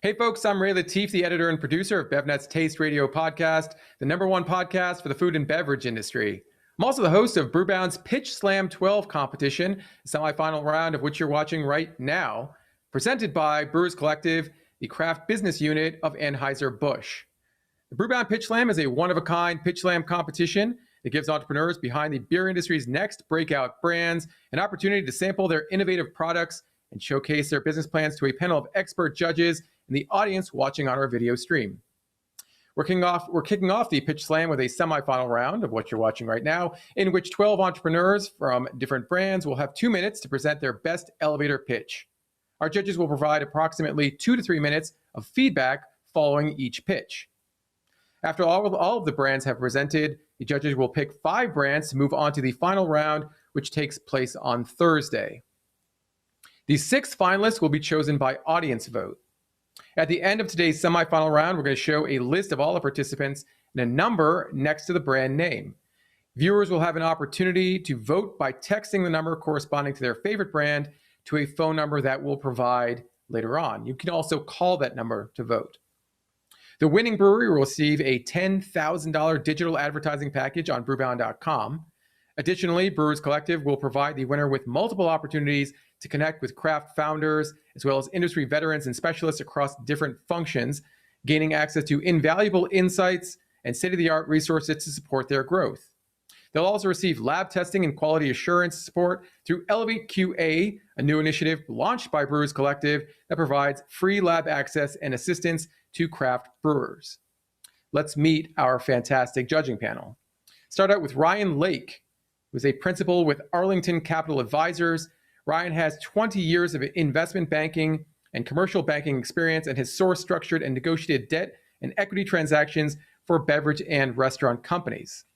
Hey folks, I'm Ray Latif, the editor and producer of BevNet's Taste Radio podcast, the #1 podcast for the food and beverage industry. I'm also the host of Brewbound's Pitch Slam 12 competition, the semifinal round of which you're watching right now, presented by Brewers Collective, the craft business unit of Anheuser-Busch. The Brewbound Pitch Slam is a one-of-a-kind pitch slam competition that gives entrepreneurs behind the beer industry's next breakout brands an opportunity to sample their innovative products and showcase their business plans to a panel of expert judges and the audience watching on our video stream. We're kicking off the Pitch Slam with a semifinal round of what you're watching right now, in which 12 entrepreneurs from different brands will have 2 minutes to present their best elevator pitch. Our judges will provide approximately 2 to 3 minutes of feedback following each pitch. After all of the brands have presented, the judges will pick 5 brands to move on to the final round, which takes place on Thursday. The 6 finalists will be chosen by audience vote. At the end of today's semifinal round, we're going to show a list of all the participants and a number next to the brand name. Viewers will have an opportunity to vote by texting the number corresponding to their favorite brand to a phone number that we'll provide later on. You can also call that number to vote. The winning brewery will receive a $10,000 digital advertising package on brewbound.com. Additionally, Brewers Collective will provide the winner with multiple opportunities to connect with craft founders, as well as industry veterans and specialists across different functions, gaining access to invaluable insights and state-of-the-art resources to support their growth. They'll also receive lab testing and quality assurance support through Elevate QA, a new initiative launched by Brewers Collective that provides free lab access and assistance to craft brewers. Let's meet our fantastic judging panel. Start out with Ryan Lake, who is a principal with Arlington Capital Advisors. Ryan has 20 years of investment banking and commercial banking experience and has sourced, structured, and negotiated debt and equity transactions for beverage and restaurant companies.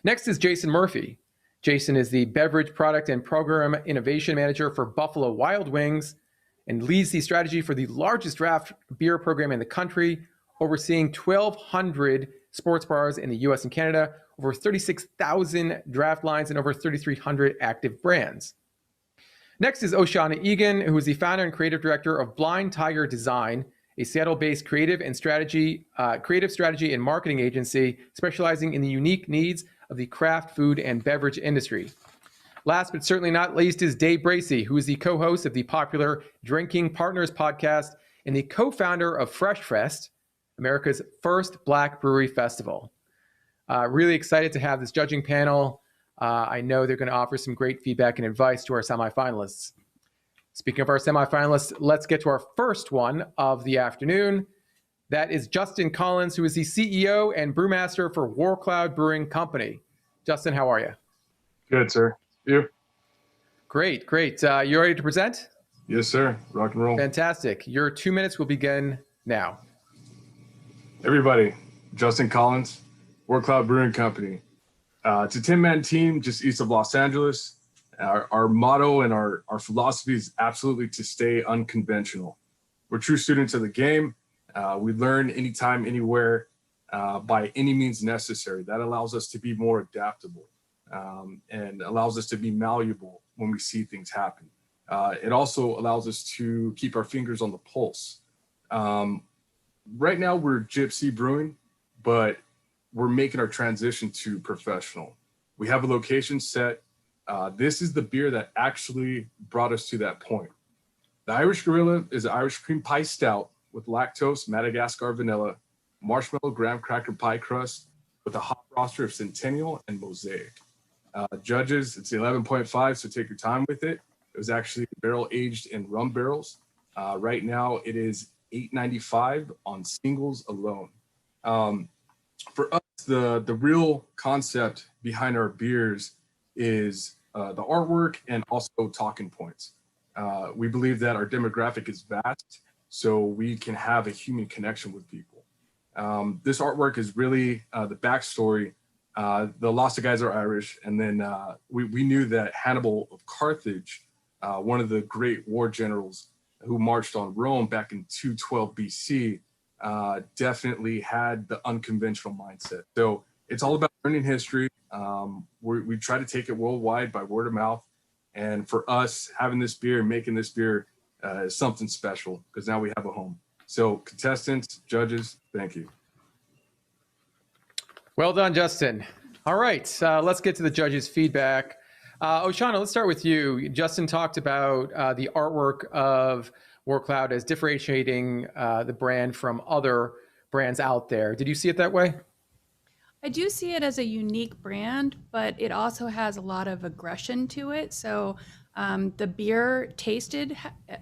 Next is Jason Murphy. Jason is the beverage product and program innovation manager for Buffalo Wild Wings and leads the strategy for the largest draft beer program in the country, overseeing 1,200 sports bars in the US and Canada, over 36,000 draft lines, and over 3,300 active brands. Next is Oshana Egan, who is the founder and creative director of Blind Tiger Design, a Seattle-based creative strategy and marketing agency specializing in the unique needs of the craft food and beverage industry. Last but certainly not least is Dave Bracey, who is the co-host of the popular Drinking Partners podcast and the co-founder of Fresh Fest, America's first Black brewery festival. Really excited to have this judging panel. I know they're going to offer some great feedback and advice to our semifinalists. Speaking of our semifinalists, let's get to our first one of the afternoon. That is Justin Collins, who is the CEO and brewmaster for Warcloud Brewing Company. Justin, how are you? Good, sir. You? Great. You ready to present? Yes, sir. Rock and roll. Fantastic. Your 2 minutes will begin now. Everybody, Justin Collins, Warcloud Brewing Company. It's a 10-man team just east of Los Angeles. Our motto and our philosophy is absolutely to stay unconventional. We're true students of the game. We learn anytime, anywhere, by any means necessary. That allows us to be more adaptable and allows us to be malleable when we see things happen. It also allows us to keep our fingers on the pulse. Right now, we're Gypsy Brewing, but we're making our transition to professional. We have a location set. This is the beer that actually brought us to that point. The Irish Gorilla is an Irish cream pie stout with lactose, Madagascar vanilla, marshmallow graham cracker pie crust with a hop roster of Centennial and Mosaic. Judges, it's 11.5, so take your time with it. It was actually barrel aged in rum barrels. Right now, it is $8.95 on singles alone. For us, the real concept behind our beers is the artwork and also talking points. We believe that our demographic is vast, so we can have a human connection with people. This artwork is really the backstory. The lots of guys are Irish, and then we knew that Hannibal of Carthage, one of the great war generals who marched on Rome back in 212 BC, definitely had the unconventional mindset. So it's all about learning history. We try to take it worldwide by word of mouth. And for us, having this beer and making this beer is something special because now we have a home. So contestants, judges, thank you. Well done, Justin. All right, let's get to the judges' feedback. Oshana, let's start with you. Justin talked about the artwork of Warcloud as differentiating the brand from other brands out there. Did you see it that way? I do see it as a unique brand, but it also has a lot of aggression to it. So the beer tasted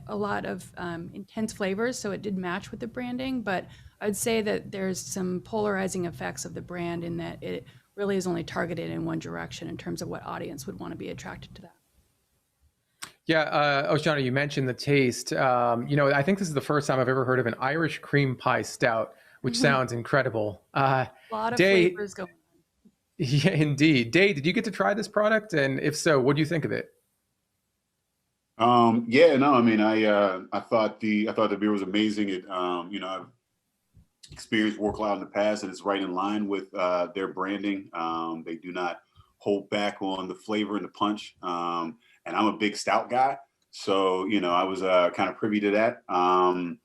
a lot of intense flavors, so it did match with the branding. But I'd say that there's some polarizing effects of the brand in that it really is only targeted in one direction in terms of what audience would want to be attracted to that. Yeah, Oshana, you mentioned the taste. I think this is the first time I've ever heard of an Irish cream pie stout, which sounds incredible. A lot of flavors going on. Yeah, indeed. Day, did you get to try this product? And if so, what do you think of it? Yeah, no, I mean, I thought the beer was amazing. It, I've experienced Warcloud in the past, and it's right in line with their branding. They do not hold back on the flavor and the punch. And I'm a big stout guy, so I was kind of privy to that. I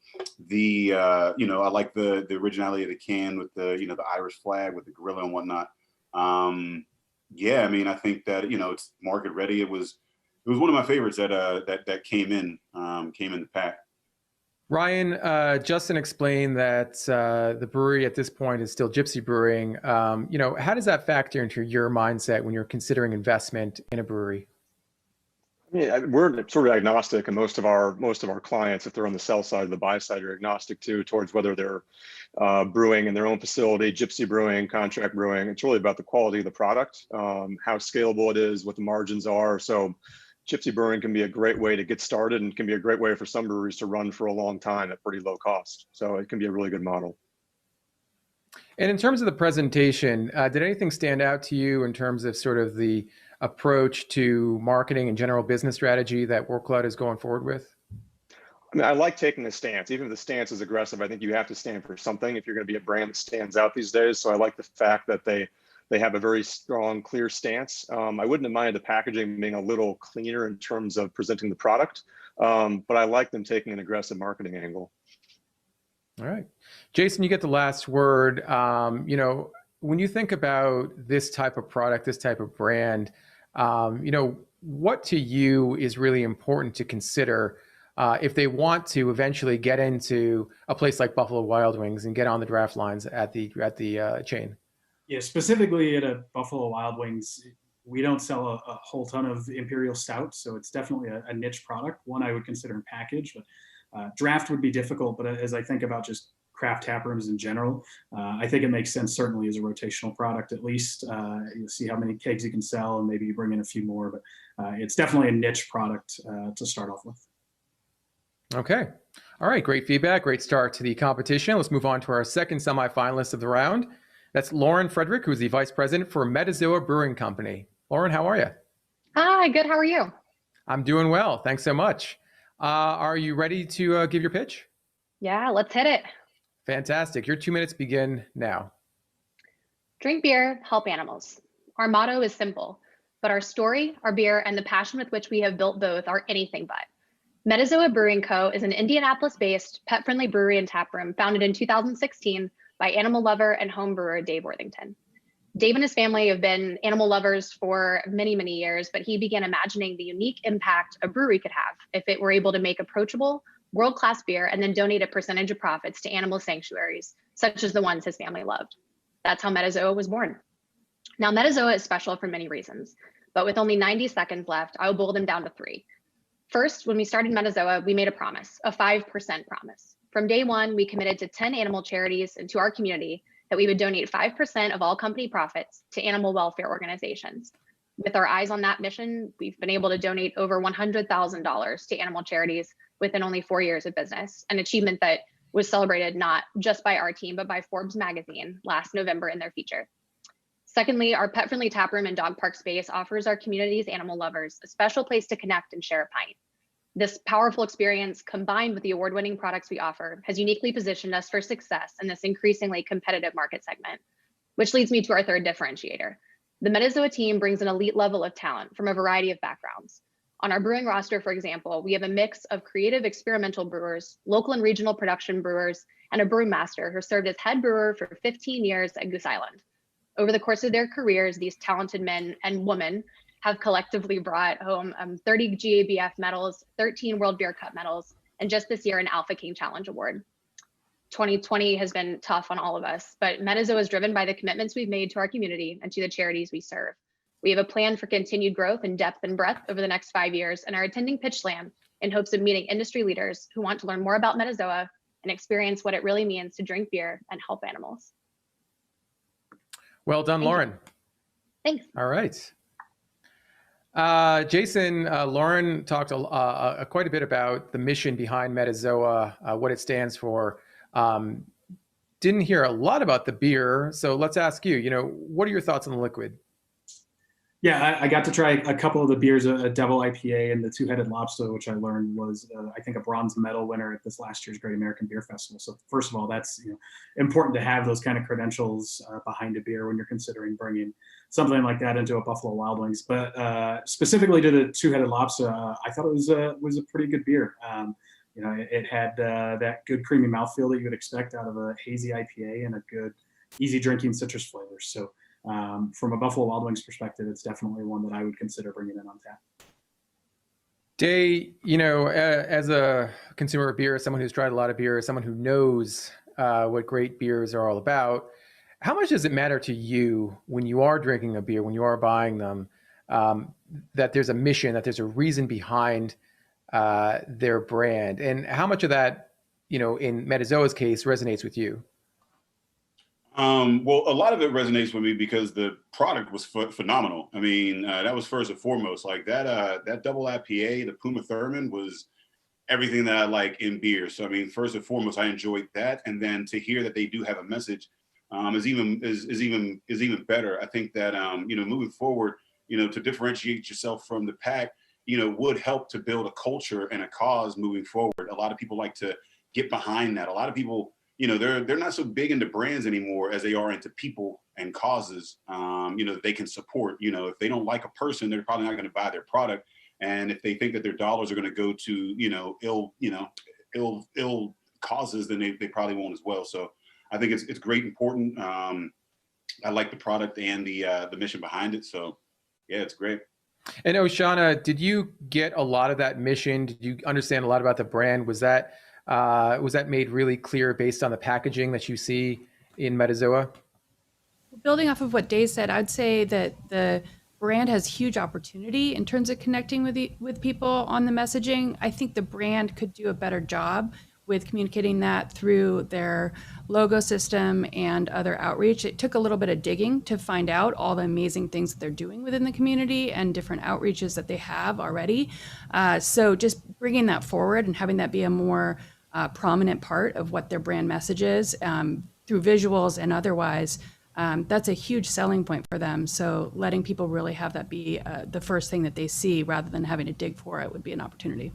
like the originality of the can with the Irish flag with the gorilla and whatnot. Yeah, I mean, I think that it's market ready. It was one of my favorites that came in the pack. Ryan, Justin explained that the brewery at this point is still Gypsy Brewing. How does that factor into your mindset when you're considering investment in a brewery? I mean, we're sort of agnostic, and most of our clients, if they're on the sell side or the buy side, are agnostic too towards whether they're brewing in their own facility, Gypsy Brewing, contract brewing. It's really about the quality of the product, how scalable it is, what the margins are. So Gypsy Brewing can be a great way to get started, and can be a great way for some breweries to run for a long time at pretty low cost. So it can be a really good model. And in terms of the presentation, did anything stand out to you in terms of sort of the approach to marketing and general business strategy that Warcloud is going forward with? I mean, I like taking a stance. Even if the stance is aggressive, I think you have to stand for something if you're going to be a brand that stands out these days. So I like the fact that they have a very strong, clear stance. I wouldn't have minded the packaging being a little cleaner in terms of presenting the product, but I like them taking an aggressive marketing angle. All right. Jason, you get the last word. When you think about this type of product, this type of brand, what to you is really important to consider if they want to eventually get into a place like Buffalo Wild Wings and get on the draft lines at the chain? Yeah, specifically at a Buffalo Wild Wings, we don't sell a whole ton of Imperial Stouts, so it's definitely a niche product, one I would consider in package, but draft would be difficult. But as I think about just craft tap rooms in general, I think it makes sense certainly as a rotational product. At least you'll see how many kegs you can sell, and maybe you bring in a few more, but it's definitely a niche product to start off with. Okay. All right. Great feedback. Great start to the competition. Let's move on to our second semifinalist of the round. That's Lauren Frederick, who's the Vice President for Metazoa Brewing Company. Lauren, how are you? Hi, good. How are you? I'm doing well. Thanks so much. Are you ready to give your pitch? Yeah, let's hit it. Fantastic. Your 2 minutes begin now. Drink beer, help animals. Our motto is simple, but our story, our beer, and the passion with which we have built both are anything but. Metazoa Brewing Co. is an Indianapolis-based, pet-friendly brewery and tap room founded in 2016 by animal lover and home brewer Dave Worthington. Dave and his family have been animal lovers for many, many years, but he began imagining the unique impact a brewery could have if it were able to make approachable, world-class beer and then donate a percentage of profits to animal sanctuaries, such as the ones his family loved. That's how Metazoa was born. Now, Metazoa is special for many reasons, but with only 90 seconds left, I will boil them down to 3. First, when we started Metazoa, we made a promise, a 5% promise. From day one, we committed to 10 animal charities and to our community that we would donate 5% of all company profits to animal welfare organizations. With our eyes on that mission, we've been able to donate over $100,000 to animal charities within only 4 years of business, an achievement that was celebrated not just by our team, but by Forbes magazine last November in their feature. Secondly, our pet-friendly taproom and dog park space offers our community's animal lovers a special place to connect and share a pint. This powerful experience, combined with the award-winning products we offer, has uniquely positioned us for success in this increasingly competitive market segment, which leads me to our third differentiator. The Metazoa team brings an elite level of talent from a variety of backgrounds. On our brewing roster, for example, we have a mix of creative experimental brewers, local and regional production brewers, and a brewmaster who served as head brewer for 15 years at Goose Island. Over the course of their careers, these talented men and women have collectively brought home 30 GABF medals, 13 World Beer Cup medals, and just this year, an Alpha King Challenge Award. 2020 has been tough on all of us, but Metazoa is driven by the commitments we've made to our community and to the charities we serve. We have a plan for continued growth in depth and breadth over the next 5 years and are attending Pitch Slam in hopes of meeting industry leaders who want to learn more about Metazoa and experience what it really means to drink beer and help animals. Well done, Lauren. Thanks. All right. Jason, Lauren talked quite a bit about the mission behind Metazoa, what it stands for. Didn't hear a lot about the beer, so let's ask you, what are your thoughts on the liquid? Yeah, I got to try a couple of the beers, a double IPA and the Two-Headed Lobster, which I learned was, I think, a bronze medal winner at this last year's Great American Beer Festival. So first of all, that's important to have those kind of credentials behind a beer when you're considering bringing something like that into a Buffalo Wild Wings. But specifically to the Two-Headed Lobster, I thought it was a pretty good beer. It had that good creamy mouthfeel that you would expect out of a hazy IPA and a good, easy drinking citrus flavor. So from a Buffalo Wild Wings perspective, it's definitely one that I would consider bringing in on tap. Day, as a consumer of beer, someone who's tried a lot of beer, someone who knows what great beers are all about, how much does it matter to you when you are drinking a beer, when you are buying them, that there's a mission, that there's a reason behind their brand? And how much of that, in Metazoa's case, resonates with you? Well, a lot of it resonates with me because the product was phenomenal. I mean, that was first and foremost. Like that double IPA, the Puma Thurman, was everything that I like in beer. So I mean, first and foremost, I enjoyed that, and then to hear that they do have a message is even better. I think that moving forward, to differentiate yourself from the pack, would help to build a culture and a cause moving forward. A lot of people like to get behind that. A lot of people, they're not so big into brands anymore as they are into people and causes, that they can support. If they don't like a person, they're probably not going to buy their product. And if they think that their dollars are going to go to, ill causes, then they probably won't as well. So I think it's great, important. I like the product and the mission behind it. So yeah, it's great. And Oshana, did you get a lot of that mission? Did you understand a lot about the brand? Was that made really clear based on the packaging that you see in Metazoa? Building off of what Dave said, I'd say that the brand has huge opportunity in terms of connecting with people on the messaging. I think the brand could do a better job with communicating that through their logo system and other outreach. It took a little bit of digging to find out all the amazing things that they're doing within the community and different outreaches that they have already. So just bringing that forward and having that be a more prominent part of what their brand message is through visuals and otherwise, that's a huge selling point for them. So letting people really have that be the first thing that they see rather than having to dig for it would be an opportunity.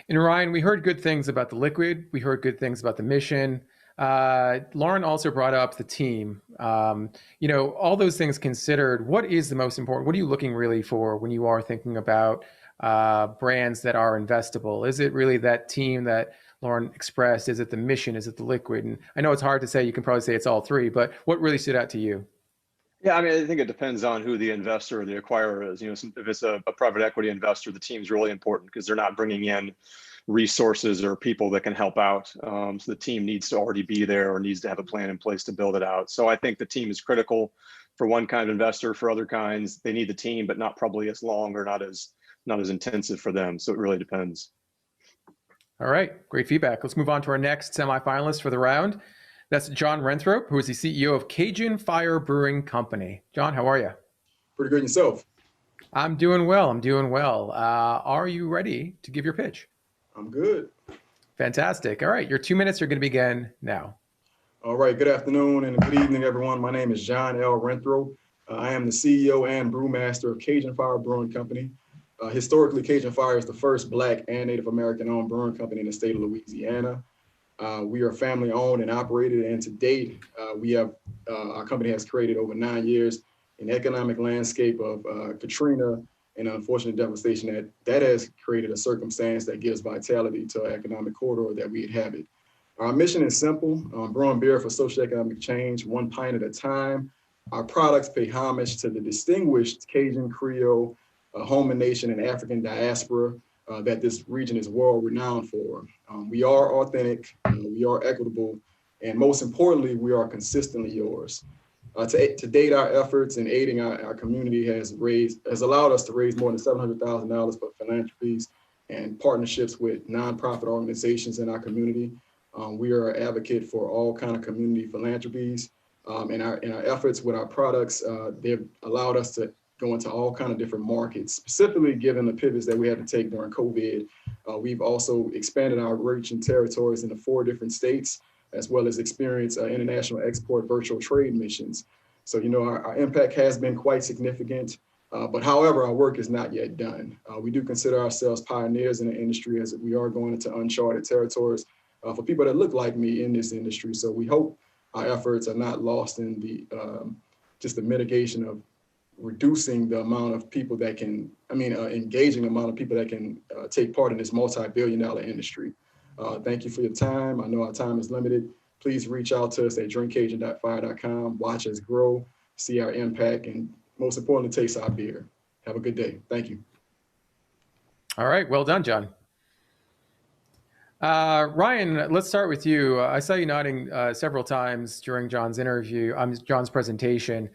And Ryan, we heard good things about the liquid. We heard good things about the mission. Lauren also brought up the team. All those things considered, what is the most important? What are you looking really for when you are thinking about brands that are investable? Is it really that team that Lauren expressed? Is it the mission? Is it the liquid? And I know it's hard to say, you can probably say it's all three, but what really stood out to you? Yeah, I mean, I think it depends on who the investor or the acquirer is. If it's a private equity investor, the team's really important because they're not bringing in resources or people that can help out. So the team needs to already be there or needs to have a plan in place to build it out. So I think the team is critical for one kind of investor. For other kinds, they need the team, but not probably as long or not as intensive for them. So it really depends. All right, great feedback. Let's move on to our next semifinalist for the round. That's John Renthrope, who is the CEO of Cajun Fire Brewing Company. John, how are you? Pretty good yourself. I'm doing well. Are you ready to give your pitch? I'm good. Fantastic. All right, your 2 minutes are going to begin now. All right, good afternoon and good evening, everyone. My name is John L. Renthrope. I am the CEO and brewmaster of Cajun Fire Brewing Company. Historically, Cajun Fire is the first Black and Native American-owned brewing company in the state of Louisiana. We are family owned and operated, and to date, our company has created over 9 years an economic landscape of Katrina, and unfortunate devastation that has created a circumstance that gives vitality to our economic corridor that we inhabit. Our mission is simple, brewing beer for socioeconomic change, one pint at a time. Our products pay homage to the distinguished Cajun, Creole, Homan Nation, and African diaspora that this region is world renowned for. We are authentic, we are equitable, and most importantly, we are consistently yours. To date, our efforts in aiding our community has allowed us to raise more than $700,000 for philanthropies and partnerships with nonprofit organizations in our community. We are an advocate for all kind of community philanthropies. In our efforts with our products, they've allowed us to go into all kind of different markets, specifically given the pivots that we had to take during COVID. We've also expanded our reach and territories into 4 different states, as well as experience international export virtual trade missions. So, our impact has been quite significant, but however, our work is not yet done. We do consider ourselves pioneers in the industry as we are going into uncharted territories for people that look like me in this industry. So we hope our efforts are not lost in the just the mitigation of reducing the amount of people that can, engaging the amount of people that can take part in this multi-billion-dollar industry. Thank you for your time. I know our time is limited. Please reach out to us at drinkcajun.fire.com, watch us grow, see our impact, and most importantly, taste our beer. Have a good day. Thank you. All right. Well done, John. Ryan, let's start with you. I saw you nodding several times during John's presentation.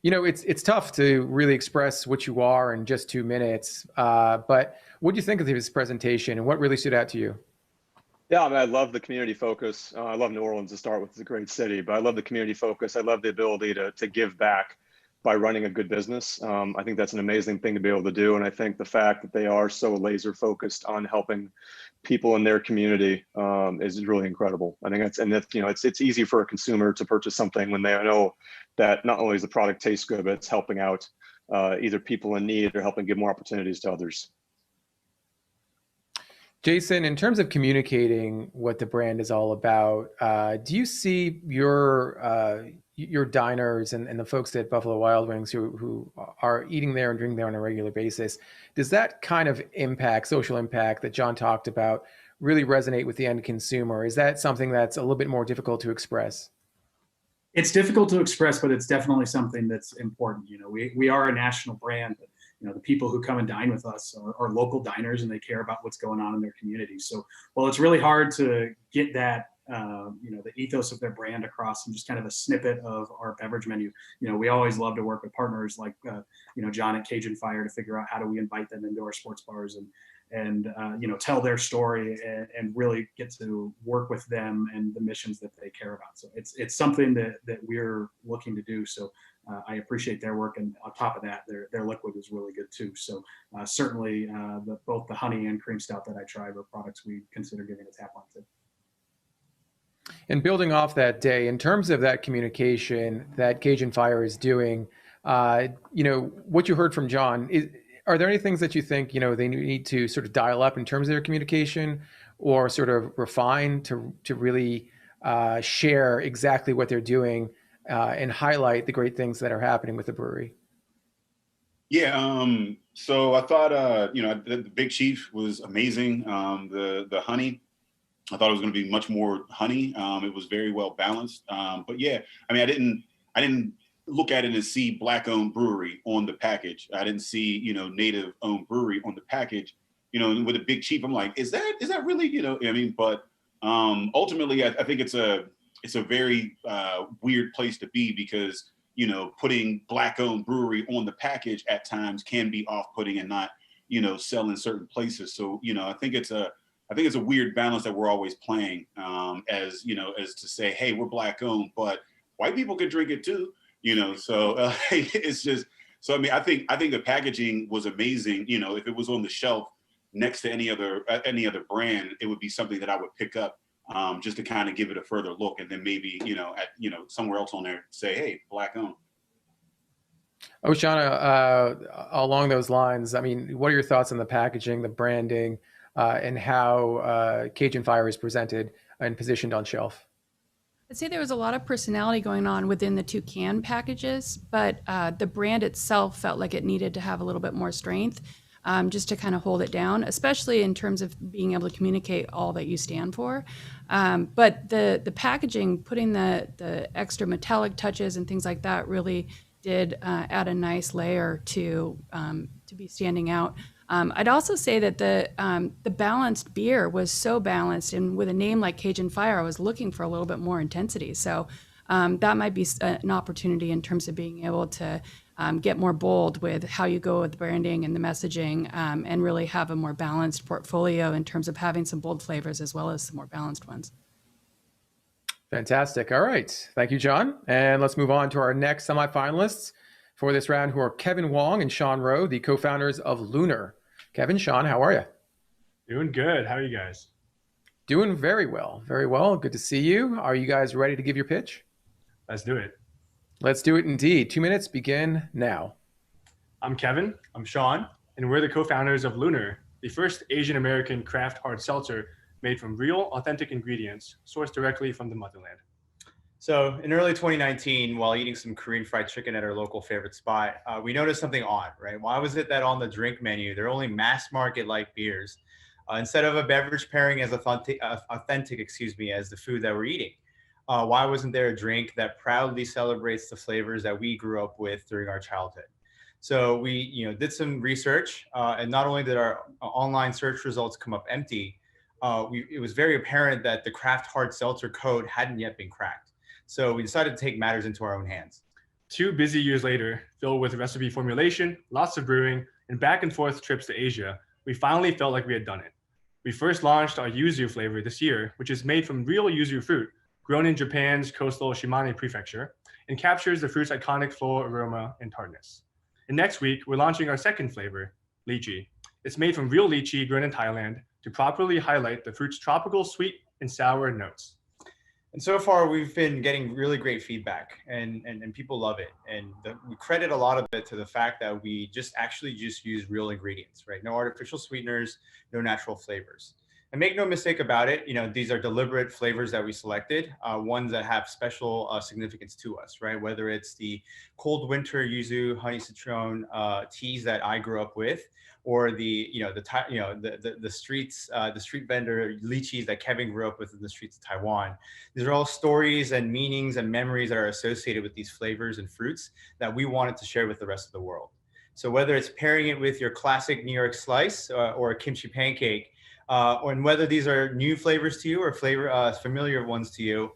It's tough to really express what you are in just 2 minutes. But what do you think of his presentation, and what really stood out to you? Yeah, I love the community focus. I love New Orleans to start with. It's a great city, but I love the community focus. I love the ability to give back by running a good business. I think that's an amazing thing to be able to do. And I think the fact that they are so laser focused on helping people in their community is really incredible. I think it's easy for a consumer to purchase something when they know that not only is the product taste good, but it's helping out either people in need or helping give more opportunities to others. Jason, in terms of communicating what the brand is all about, do you see your diners and the folks at Buffalo Wild Wings who are eating there and drinking there on a regular basis, does that kind of social impact that John talked about really resonate with the end consumer? Is that something that's a little bit more difficult to express? It's difficult to express, but it's definitely something that's important. We are a national brand, but the people who come and dine with us are local diners, and they care about what's going on in their community. So while it's really hard to get that the ethos of their brand across in just kind of a snippet of our beverage menu, we always love to work with partners like John at Cajun Fire to figure out how do we invite them into our sports bars and tell their story and really get to work with them and the missions that they care about. So it's something that we're looking to do. So I appreciate their work, and on top of that, their liquid is really good too. So certainly both the honey and cream stout that I tried are products we consider giving a tap on to. And building off that day, in terms of that communication that Cajun Fire is doing, what you heard from John, are there any things that you think, they need to sort of dial up in terms of their communication, or sort of refine to really share exactly what they're doing and highlight the great things that are happening with the brewery? Yeah, so I thought, the Big Chief was amazing. The honey, I thought it was going to be much more honey. It was very well balanced. But yeah, I didn't look at it and see Black-owned brewery on the package. I didn't see, native-owned brewery on the package. With a Big Chief, I'm like, is that really, But ultimately, I think it's a very weird place to be, because putting Black-owned brewery on the package at times can be off-putting and not sell in certain places. So I think it's a weird balance that we're always playing, as to say, hey, we're Black-owned, but white people can drink it too. So it's just, so I think the packaging was amazing. If it was on the shelf next to any other brand, it would be something that I would pick up, just to kind of give it a further look, and then maybe somewhere else on there say, hey, Black-owned. Oshana, along those lines, what are your thoughts on the packaging, the branding, and how Cajun Fire is presented and positioned on shelf? I'd say there was a lot of personality going on within the two can packages, but the brand itself felt like it needed to have a little bit more strength, just to kind of hold it down, especially in terms of being able to communicate all that you stand for. But the packaging, putting the extra metallic touches and things like that, really did add a nice layer to be standing out. I'd also say that the balanced beer was so balanced, and with a name like Cajun Fire, I was looking for a little bit more intensity. So that might be an opportunity in terms of being able to get more bold with how you go with the branding and the messaging, and really have a more balanced portfolio in terms of having some bold flavors as well as some more balanced ones. Fantastic. All right. Thank you, John. And let's move on to our next semifinalists for this round, who are Kevin Wong and Sean Rowe, the co-founders of Lunar. Kevin, Sean, how are you? Doing good. How are you guys? Doing very well. Very well. Good to see you. Are you guys ready to give your pitch? Let's do it. Let's do it indeed. 2 minutes begin now. I'm Kevin. I'm Sean, and we're the co-founders of Lunar, the first Asian American craft hard seltzer made from real, authentic ingredients sourced directly from the motherland. So in early 2019, while eating some Korean fried chicken at our local favorite spot, we noticed something odd, right? Why was it that on the drink menu, there are only mass market like beers, instead of a beverage pairing as authentic, as the food that we're eating? Why wasn't there a drink that proudly celebrates the flavors that we grew up with during our childhood? So we, did some research, and not only did our online search results come up empty, it was very apparent that the craft hard seltzer code hadn't yet been cracked. So we decided to take matters into our own hands. 2 busy years later, filled with recipe formulation, lots of brewing, and back and forth trips to Asia, we finally felt like we had done it. We first launched our yuzu flavor this year, which is made from real yuzu fruit, grown in Japan's coastal Shimane prefecture, and captures the fruit's iconic full aroma and tartness. And next week, we're launching our second flavor, lychee. It's made from real lychee grown in Thailand to properly highlight the fruit's tropical sweet and sour notes. And so far, we've been getting really great feedback, and people love it. And we credit a lot of it to the fact that we just use real ingredients, right? No artificial sweeteners, no natural flavors. And make no mistake about it, these are deliberate flavors that we selected, ones that have special significance to us, right? Whether it's the cold winter yuzu, honey citron teas that I grew up with, or the street vendor lychees that Kevin grew up with in the streets of Taiwan. These are all stories and meanings and memories that are associated with these flavors and fruits that we wanted to share with the rest of the world. So whether it's pairing it with your classic New York slice or a kimchi pancake, and whether these are new flavors to you or familiar ones to you,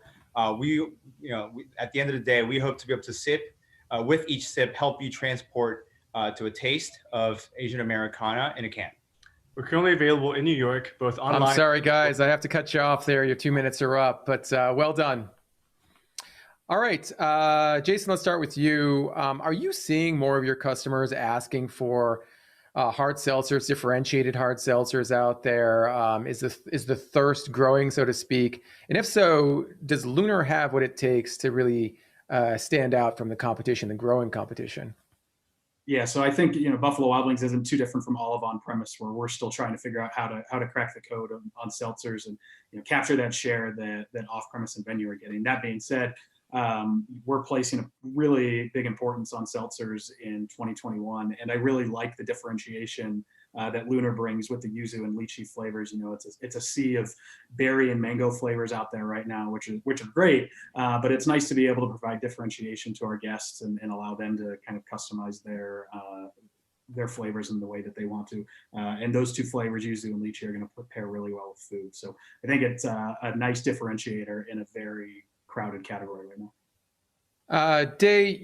we at the end of the day, we hope to be able to sip with each sip, help you transport to a taste of Asian Americana in a can. We're currently available in New York, both online. I'm sorry, guys. I have to cut you off there. Your 2 minutes are up, but well done. All right, Jason, let's start with you. Are you seeing more of your customers asking for hard seltzers, differentiated hard seltzers out there? Is the thirst growing, so to speak? And if so, does Lunar have what it takes to really stand out from the competition, the growing competition? Yeah, so I think Buffalo Wild Wings isn't too different from Olive on Premise, where we're still trying to figure out how to crack the code on seltzers and capture that share that off premise and venue are getting. That being said, we're placing a really big importance on seltzers in 2021, and I really like the differentiation that Lunar brings with the yuzu and lychee flavors. It's a sea of berry and mango flavors out there right now, which are great, but it's nice to be able to provide differentiation to our guests and allow them to kind of customize their flavors in the way that they want to. And those two flavors, yuzu and lychee, are going to pair really well with food. So I think it's a nice differentiator in a very crowded category right now. Day,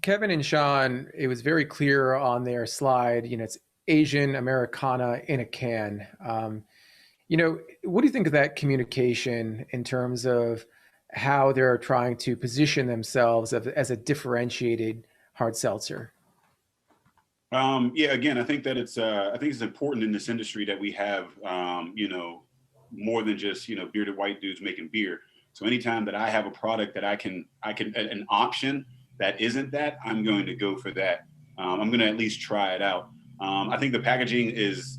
Kevin and Sean, it was very clear on their slide, it's Asian Americana in a can. What do you think of that communication in terms of how they're trying to position themselves as a differentiated hard seltzer? Yeah, again, I think that it's important in this industry that we have, more than just, bearded white dudes making beer. So anytime that I have a product that I can an option that isn't that, I'm going to go for that. I'm going to at least try it out. I think the packaging is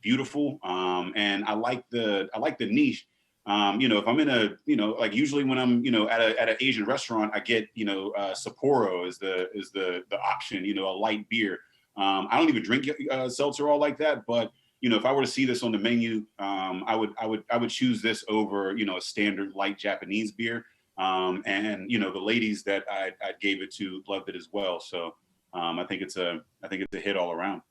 beautiful, and I like the niche. If I'm in a, like usually when I'm, at an Asian restaurant, I get, Sapporo is the option, a light beer. I don't even drink seltzer all like that, but if I were to see this on the menu, I would choose this over, a standard light Japanese beer. The ladies that I gave it to loved it as well. So I think it's a hit all around.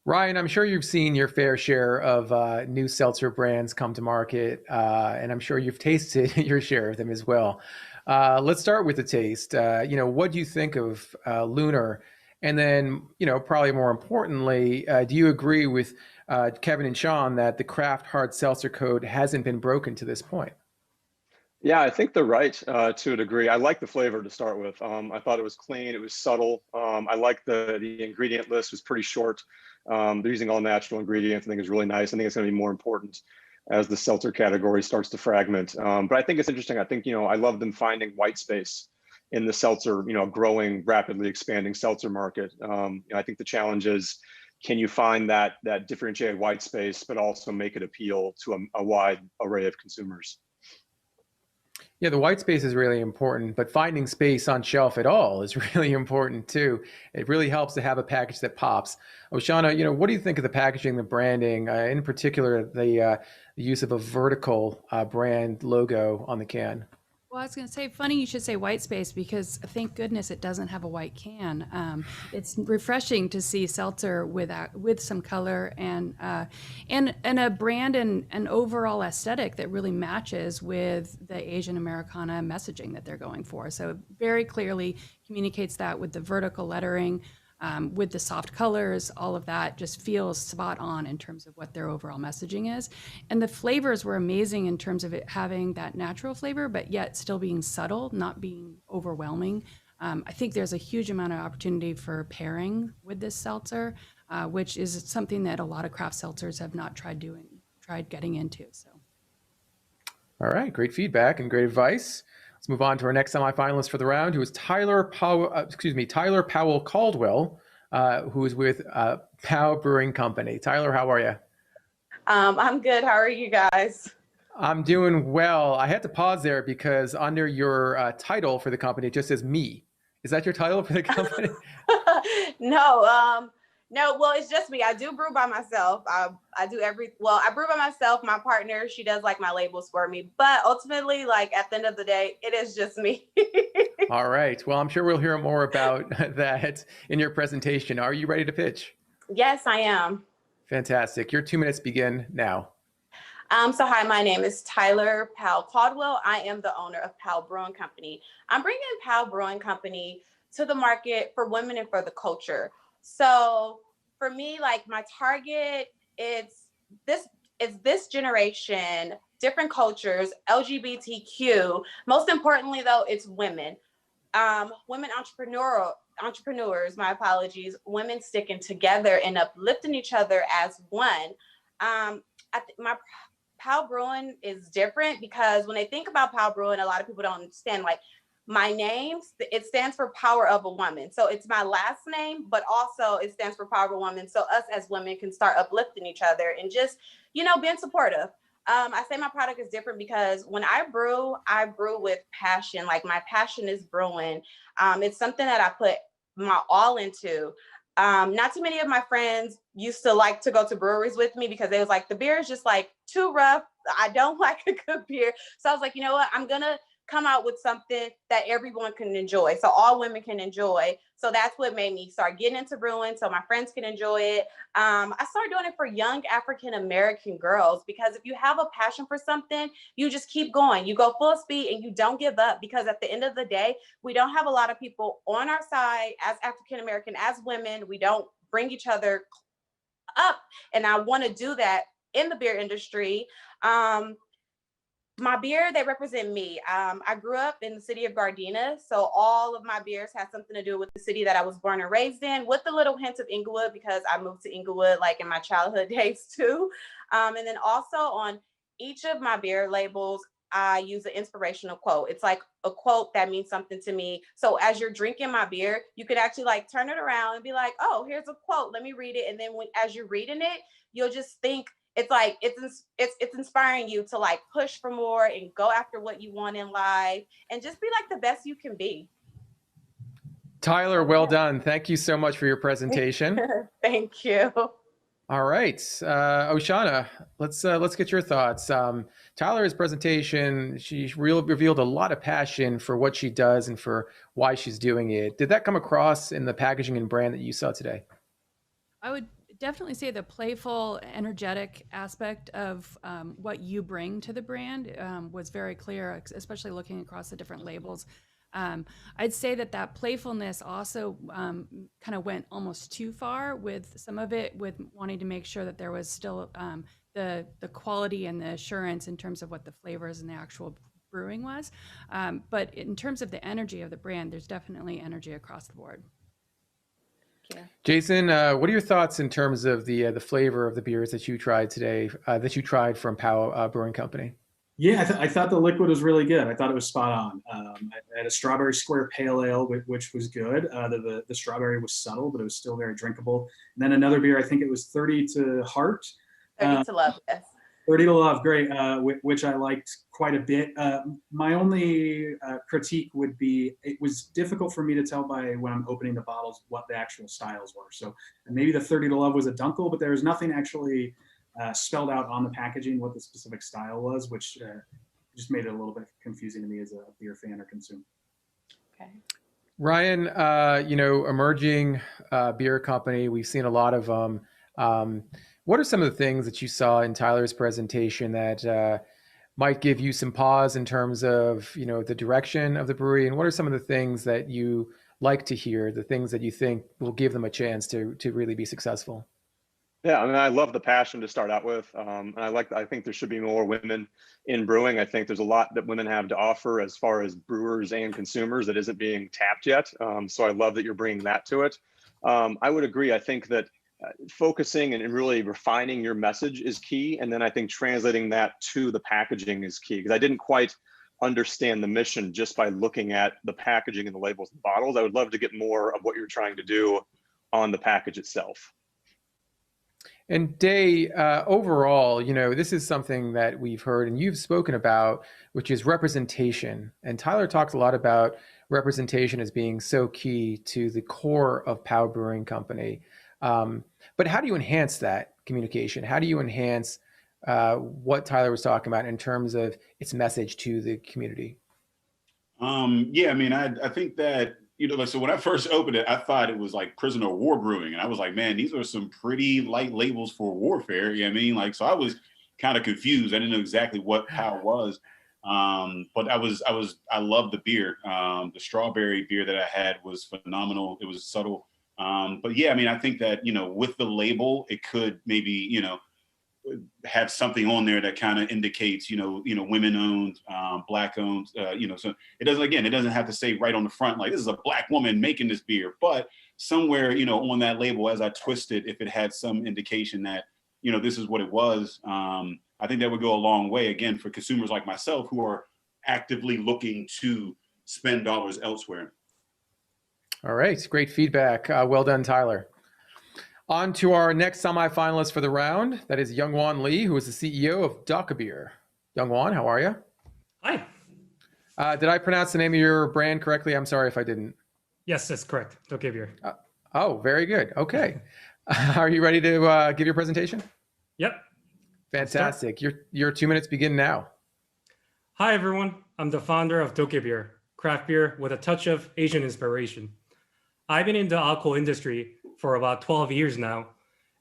Ryan, I'm sure you've seen your fair share of new seltzer brands come to market, and I'm sure you've tasted your share of them as well. Let's start with the taste. What do you think of Lunar? And then, probably more importantly, do you agree with Kevin and Sean that the craft hard seltzer code hasn't been broken to this point? Yeah, I think they're right to a degree. I like the flavor to start with. I thought it was clean, it was subtle. I like the ingredient list was pretty short. They're using all natural ingredients. I think it's really nice. I think it's going to be more important as the seltzer category starts to fragment. But I think it's interesting. I think, I love them finding white space in the seltzer, growing, rapidly expanding seltzer market. I think the challenge is, can you find that differentiated white space, but also make it appeal to a wide array of consumers? Yeah, the white space is really important, but finding space on shelf at all is really important too. It really helps to have a package that pops. Oshana, what do you think of the packaging, the branding, in particular the use of a vertical brand logo on the can? Well, I was going to say, funny you should say white space, because thank goodness it doesn't have a white can. It's refreshing to see seltzer with some color and a brand and an overall aesthetic that really matches with the Asian Americana messaging that they're going for. So very clearly communicates that with the vertical lettering. With the soft colors, all of that just feels spot on in terms of what their overall messaging is. And the flavors were amazing in terms of it having that natural flavor, but yet still being subtle, not being overwhelming. I think there's a huge amount of opportunity for pairing with this seltzer, which is something that a lot of craft seltzers have not tried getting into. So. All right, great feedback and great advice. Let's move on to our next semifinalist for the round, who is Tyler Powell Caldwell, who is with Pow Brewing Company. Tyler, how are you? I'm good. How are you guys? I'm doing well. I had to pause there because under your title for the company, it just says me. Is that your title for the company? No, well, it's just me. I do brew by myself. I brew by myself. My partner, she does like my labels for me, but ultimately, like at the end of the day, it is just me. All right. Well, I'm sure we'll hear more about that in your presentation. Are you ready to pitch? Yes, I am. Fantastic. Your 2 minutes begin now. So hi, my name is Tyler Powell Caldwell. I am the owner of Pow Brewing Company. I'm bringing Pow Brewing Company to the market for women and for the culture. So for me, like my target, it's this generation, different cultures, LGBTQ. Most importantly, though, it's women. Women entrepreneurs, my apologies, women sticking together and uplifting each other as one. My Pow Brewing is different because when they think about Pow Brewing, a lot of people don't understand, like, my name, it stands for Power of a Woman. So it's my last name, but also it stands for Power of a Woman. So us as women can start uplifting each other and just, being supportive. I say my product is different because when I brew with passion. Like my passion is brewing. It's something that I put my all into. Not too many of my friends used to like to go to breweries with me because they was like, the beer is just like too rough. I don't like a good beer. So I was like, you know what? I'm going to come out with something that everyone can enjoy. So all women can enjoy. So that's what made me start getting into brewing so my friends can enjoy it. I started doing it for young African-American girls because if you have a passion for something, you just keep going. You go full speed and you don't give up because at the end of the day, we don't have a lot of people on our side as African-American, as women. We don't bring each other up. And I want to do that in the beer industry. My beer, they represent me. I grew up in the city of Gardena, so all of my beers have something to do with the city that I was born and raised in, with a little hint of Inglewood because I moved to Inglewood like in my childhood days too. And then also on each of my beer labels, I use an inspirational quote. It's like a quote that means something to me. So as you're drinking my beer, you could actually like turn it around and be like, oh, here's a quote. Let me read it. And then as you're reading it, you'll just think it's like it's inspiring you to like push for more and go after what you want in life and just be like the best you can be. Tyler, well done. Thank you so much for your presentation. Thank you. All right, Oshana, let's get your thoughts. Tyler's presentation, she revealed a lot of passion for what she does and for why she's doing it. Did that come across in the packaging and brand that you saw today? I would definitely say the playful, energetic aspect of what you bring to the brand was very clear, especially looking across the different labels. I'd say that playfulness also kind of went almost too far with some of it, with wanting to make sure that there was still the quality and the assurance in terms of what the flavors and the actual brewing was. But in terms of the energy of the brand, there's definitely energy across the board. Jason, what are your thoughts in terms of the flavor of the beers that you tried today, that you tried from Pow Brewing Company? Yeah, I thought the liquid was really good. I thought it was spot on. I had a strawberry square pale ale, which was good. The strawberry was subtle, but it was still very drinkable. And then another beer, I think it was 30 to Heart. 30 to Love, yes. 30 to Love, great, which I liked quite a bit. My only critique would be it was difficult for me to tell by when I'm opening the bottles what the actual styles were. So maybe the 30 to Love was a Dunkel, but there was nothing actually spelled out on the packaging what the specific style was, which just made it a little bit confusing to me as a beer fan or consumer. Okay. Ryan, emerging beer company, we've seen a lot of them. What are some of the things that you saw in Tyler's presentation that might give you some pause in terms of, the direction of the brewery? And what are some of the things that you like to hear, the things that you think will give them a chance to really be successful? Yeah, I mean, I love the passion to start out with. And I think there should be more women in brewing. I think there's a lot that women have to offer as far as brewers and consumers that isn't being tapped yet. So I love that you're bringing that to it. I would agree. I think that focusing and really refining your message is key. And then I think translating that to the packaging is key, because I didn't quite understand the mission just by looking at the packaging and the labels and bottles. I would love to get more of what you're trying to do on the package itself. And Day, overall, this is something that we've heard and you've spoken about, which is representation. And Tyler talks a lot about representation as being so key to the core of Pow Brewing Company. But how do you enhance that communication? How do you enhance what Tyler was talking about in terms of its message to the community? Yeah, I mean, I think that, so when I first opened it, I thought it was like Prisoner of War Brewing. And I was like, man, these are some pretty light labels for warfare. You know what I mean? Like, so I was kind of confused. I didn't know exactly what Pow was. But I loved the beer. The strawberry beer that I had was phenomenal. It was subtle. But yeah, I mean, I think that, with the label, it could maybe, have something on there that kind of indicates, women owned, Black owned, so it doesn't have to say right on the front, like this is a Black woman making this beer, but somewhere, on that label, as I twist it, if it had some indication that, this is what it was, I think that would go a long way, again, for consumers like myself who are actively looking to spend dollars elsewhere. All right, great feedback. Well done, Tyler. On to our next semifinalist for the round. That is Youngwon Lee, who is the CEO of Dokkaebier. Youngwon, how are you? Hi. Did I pronounce the name of your brand correctly? I'm sorry if I didn't. Yes, that's correct. Dokkaebier. Oh, very good. Okay. Are you ready to give your presentation? Yep. Fantastic. Your 2 minutes begin now. Hi, everyone. I'm the founder of Dokkaebier, craft beer with a touch of Asian inspiration. I've been in the alcohol industry for about 12 years now,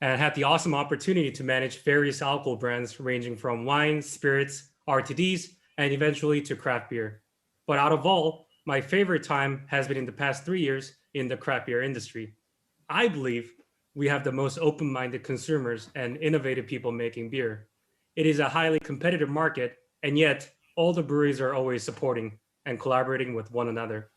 and had the awesome opportunity to manage various alcohol brands ranging from wine, spirits, RTDs, and eventually to craft beer. But out of all, my favorite time has been in the past 3 years in the craft beer industry. I believe we have the most open-minded consumers and innovative people making beer. It is a highly competitive market, and yet all the breweries are always supporting and collaborating with one another.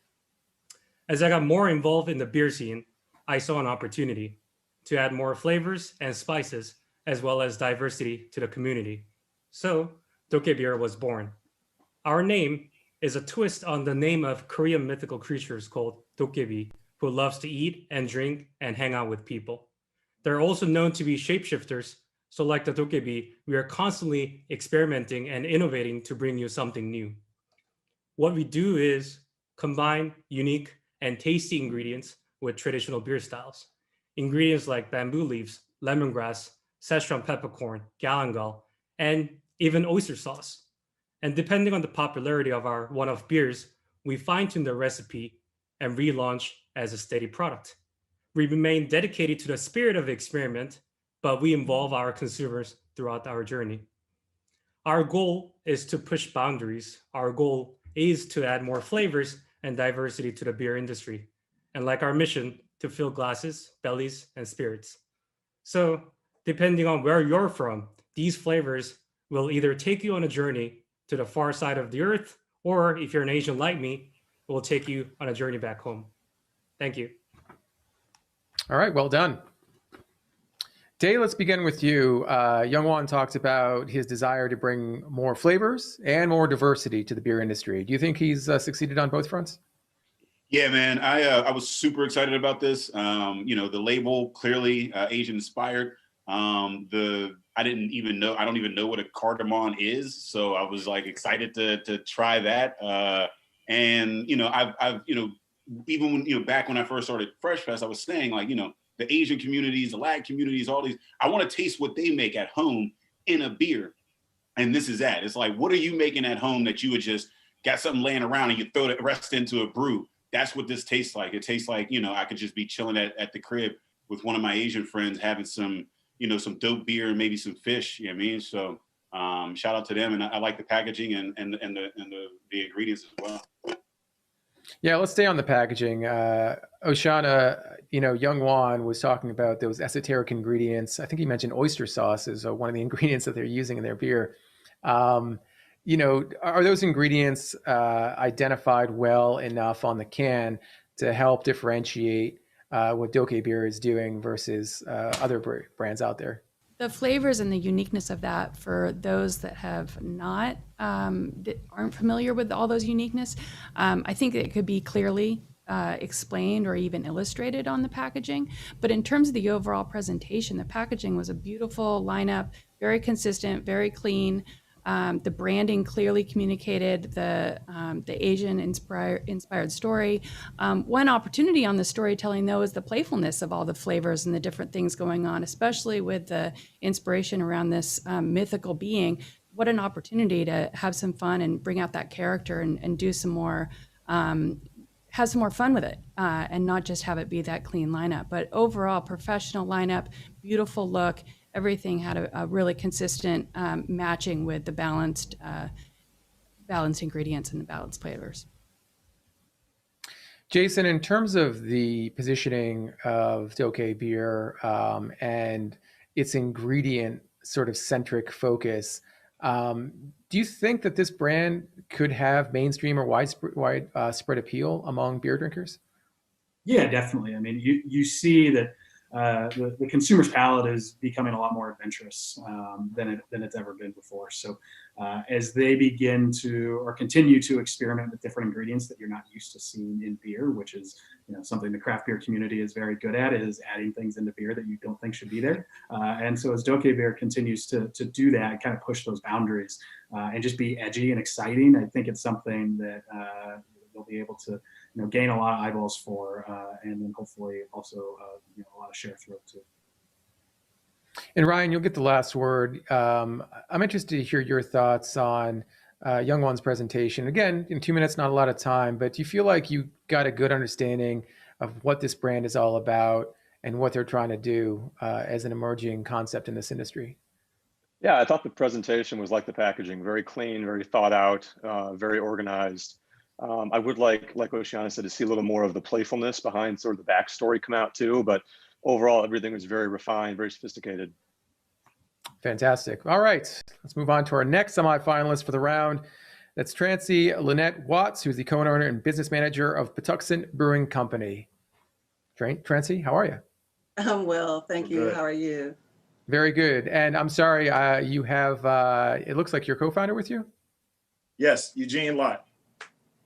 As I got more involved in the beer scene, I saw an opportunity to add more flavors and spices, as well as diversity to the community. So Dokkaebier was born. Our name is a twist on the name of Korean mythical creatures called Dokkaebi, who loves to eat and drink and hang out with people. They're also known to be shapeshifters, So like the Dokkaebier, we are constantly experimenting and innovating to bring you something new. What we do is combine unique and tasty ingredients with traditional beer styles. Ingredients like bamboo leaves, lemongrass, Szechuan peppercorn, galangal, and even oyster sauce. And depending on the popularity of our one-off beers, we fine-tune the recipe and relaunch as a steady product. We remain dedicated to the spirit of the experiment, but we involve our consumers throughout our journey. Our goal is to push boundaries. Our goal is to add more flavors and diversity to the beer industry. And like our mission, to fill glasses, bellies, and spirits. So depending on where you're from, these flavors will either take you on a journey to the far side of the earth, or if you're an Asian like me, it will take you on a journey back home. Thank you. All right, well done. Day, let's begin with you. Youngwon talked about his desire to bring more flavors and more diversity to the beer industry. Do you think he's succeeded on both fronts? Yeah, man, I was super excited about this. The label clearly Asian inspired. I don't even know what a cardamom is, so I was like excited to try that. I've even when back when I first started Fresh Fest, I was saying like the Asian communities, the Lag communities, all these. I want to taste what they make at home in a beer, and this is that. It's like, what are you making at home that you would just got something laying around and you throw the rest into a brew? That's what this tastes like. It tastes like, I could just be chilling at the crib with one of my Asian friends having some dope beer and maybe some fish. You know what I mean? So shout out to them. And I like the packaging and the ingredients as well. Yeah, let's stay on the packaging. Oshana, Youngwon was talking about those esoteric ingredients. I think he mentioned oyster sauce is one of the ingredients that they're using in their beer. Are those ingredients identified well enough on the can to help differentiate what Dokkaebier is doing versus other brands out there? The flavors and the uniqueness of that for those that have not, that aren't familiar with all those uniqueness, I think it could be clearly explained or even illustrated on the packaging. But in terms of the overall presentation, the packaging was a beautiful lineup, very consistent, very clean. The branding clearly communicated the Asian inspired story. One opportunity on the storytelling, though, is the playfulness of all the flavors and the different things going on, especially with the inspiration around this mythical being. What an opportunity to have some fun and bring out that character and do some more, have some more fun with it, and not just have it be that clean lineup. But overall, professional lineup, beautiful look. Everything had a really consistent matching with the balanced ingredients and the balanced flavors. Jason, in terms of the positioning of Dokkaebier and its ingredient sort of centric focus, do you think that this brand could have mainstream or widespread appeal among beer drinkers? Yeah, definitely. I mean, you see that the consumer's palate is becoming a lot more adventurous than it's ever been before. So as they begin to or continue to experiment with different ingredients that you're not used to seeing in beer, which is something the craft beer community is very good at, is adding things into beer that you don't think should be there. And so as Dokkaebier continues to do that, kind of push those boundaries and just be edgy and exciting, I think it's something that they'll be able to gain a lot of eyeballs for, and then hopefully also a lot of share through it too. And Ryan, you'll get the last word. I'm interested to hear your thoughts on Youngwon's presentation. Again, in 2 minutes, not a lot of time, but do you feel like you got a good understanding of what this brand is all about and what they're trying to do as an emerging concept in this industry? Yeah, I thought the presentation was like the packaging, very clean, very thought out, very organized. I would like Oceana said, to see a little more of the playfulness behind sort of the backstory come out too, but overall everything was very refined, very sophisticated. Fantastic. All right, let's move on to our next semifinalist for the round. That's Trancy Lynette Watts, who's the co-owner and business manager of Patuxent Brewing Company. Trancy, how are you? I'm well, thank you. Good. How are you? Very good. And I'm sorry, you have, it looks like your co-founder with you? Yes, Eugene Lott.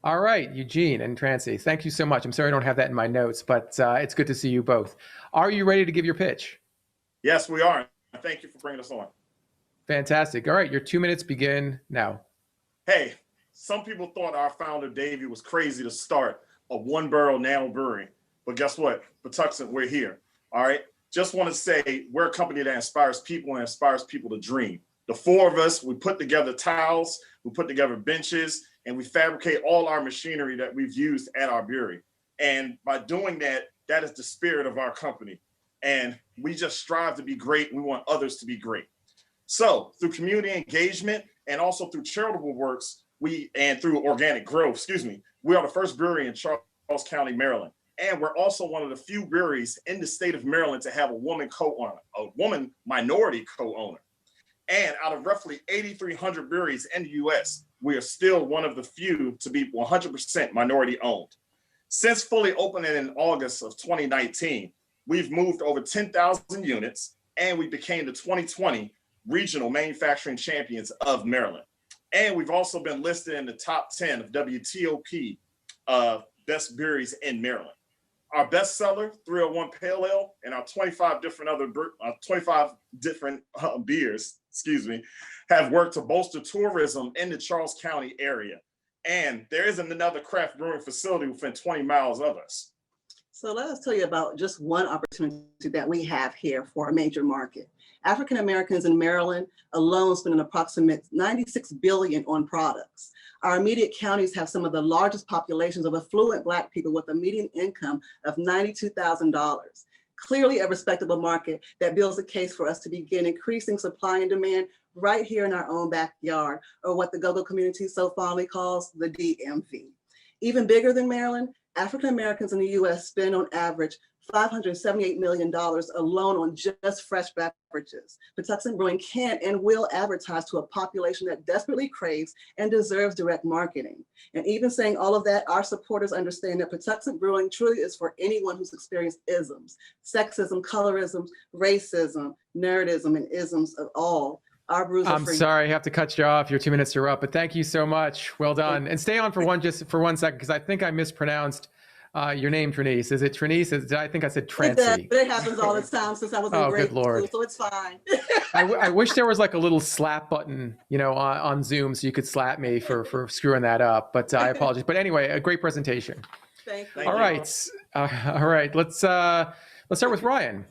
All right, Eugene and Trancy, thank you so much. I'm sorry I don't have that in my notes, but it's good to see you both. Are you ready to give your pitch? Yes, we are. Thank you for bringing us on. Fantastic. All right, your 2 minutes begin now. Hey, some people thought our founder, Davey, was crazy to start a one-barrel now brewing. But guess what? Patuxent, we're here. All right. Just want to say we're a company that inspires people and inspires people to dream. The four of us, we put together tiles, we put together benches, and we fabricate all our machinery that we've used at our brewery. And by doing that, that is the spirit of our company. And we just strive to be great. We want others to be great. So through community engagement and also through charitable works, and through organic growth, we are the first brewery in Charles County, Maryland. And we're also one of the few breweries in the state of Maryland to have a woman co-owner, a woman minority co-owner. And out of roughly 8,300 breweries in the US, we are still one of the few to be 100% minority owned. Since fully opening in August of 2019, we've moved over 10,000 units, and we became the 2020 Regional Manufacturing Champions of Maryland. And we've also been listed in the top 10 of WTOP best breweries in Maryland. Our best seller, 301 Pale Ale, and our 25 different beers, have worked to bolster tourism in the Charles County area. And there isn't another craft brewing facility within 20 miles of us. So let us tell you about just one opportunity that we have here for a major market. African Americans in Maryland alone spend an approximate $96 billion on products. Our immediate counties have some of the largest populations of affluent Black people with a median income of $92,000. Clearly a respectable market that builds a case for us to begin increasing supply and demand right here in our own backyard, or what the go-go community so fondly calls the DMV. Even bigger than Maryland, African Americans in the US spend on average $578 million alone on just fresh beverages. Patuxent Brewing can and will advertise to a population that desperately craves and deserves direct marketing. And even saying all of that, our supporters understand that Patuxent Brewing truly is for anyone who's experienced isms, sexism, colorism, racism, nerdism, and isms of all. Our brews are free. Sorry, I have to cut you off. Your 2 minutes are up, but thank you so much. Well done. And stay on for 1 second, because I think I mispronounced your name, Trinice. Is it Trinice? I think I said Trancy. It does, but it happens all the time since I was in grade good Lord. school, so it's fine. I wish there was like a little slap button, on Zoom, so you could slap me for screwing that up. But I apologize. But anyway, a great presentation. Thank you. All right. Let's start with Ryan.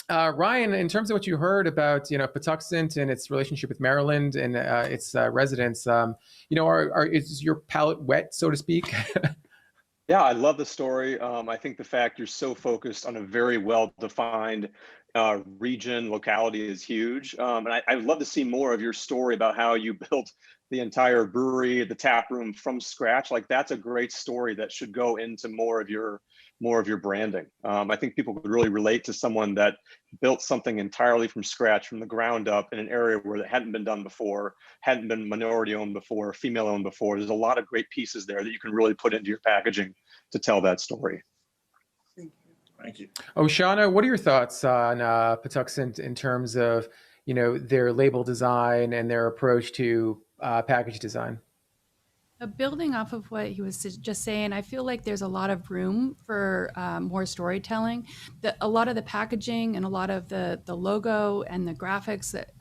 Ryan, in terms of what you heard about Patuxent and its relationship with Maryland and its residents, is your palate wet, so to speak? Yeah, I love the story. I think the fact you're so focused on a very well-defined region, locality is huge. And I'd love to see more of your story about how you built the entire brewery, the tap room from scratch. Like, that's a great story that should go into more of your branding. I think people could really relate to someone that built something entirely from scratch, from the ground up, in an area where it hadn't been done before, hadn't been minority owned before, female owned before. There's a lot of great pieces there that you can really put into your packaging to tell that story. Thank you. Oshana, what are your thoughts on Patuxent in terms of their label design and their approach to package design? Building off of what he was just saying, I feel like there's a lot of room for more storytelling. A lot of the packaging and a lot of the logo and the graphics that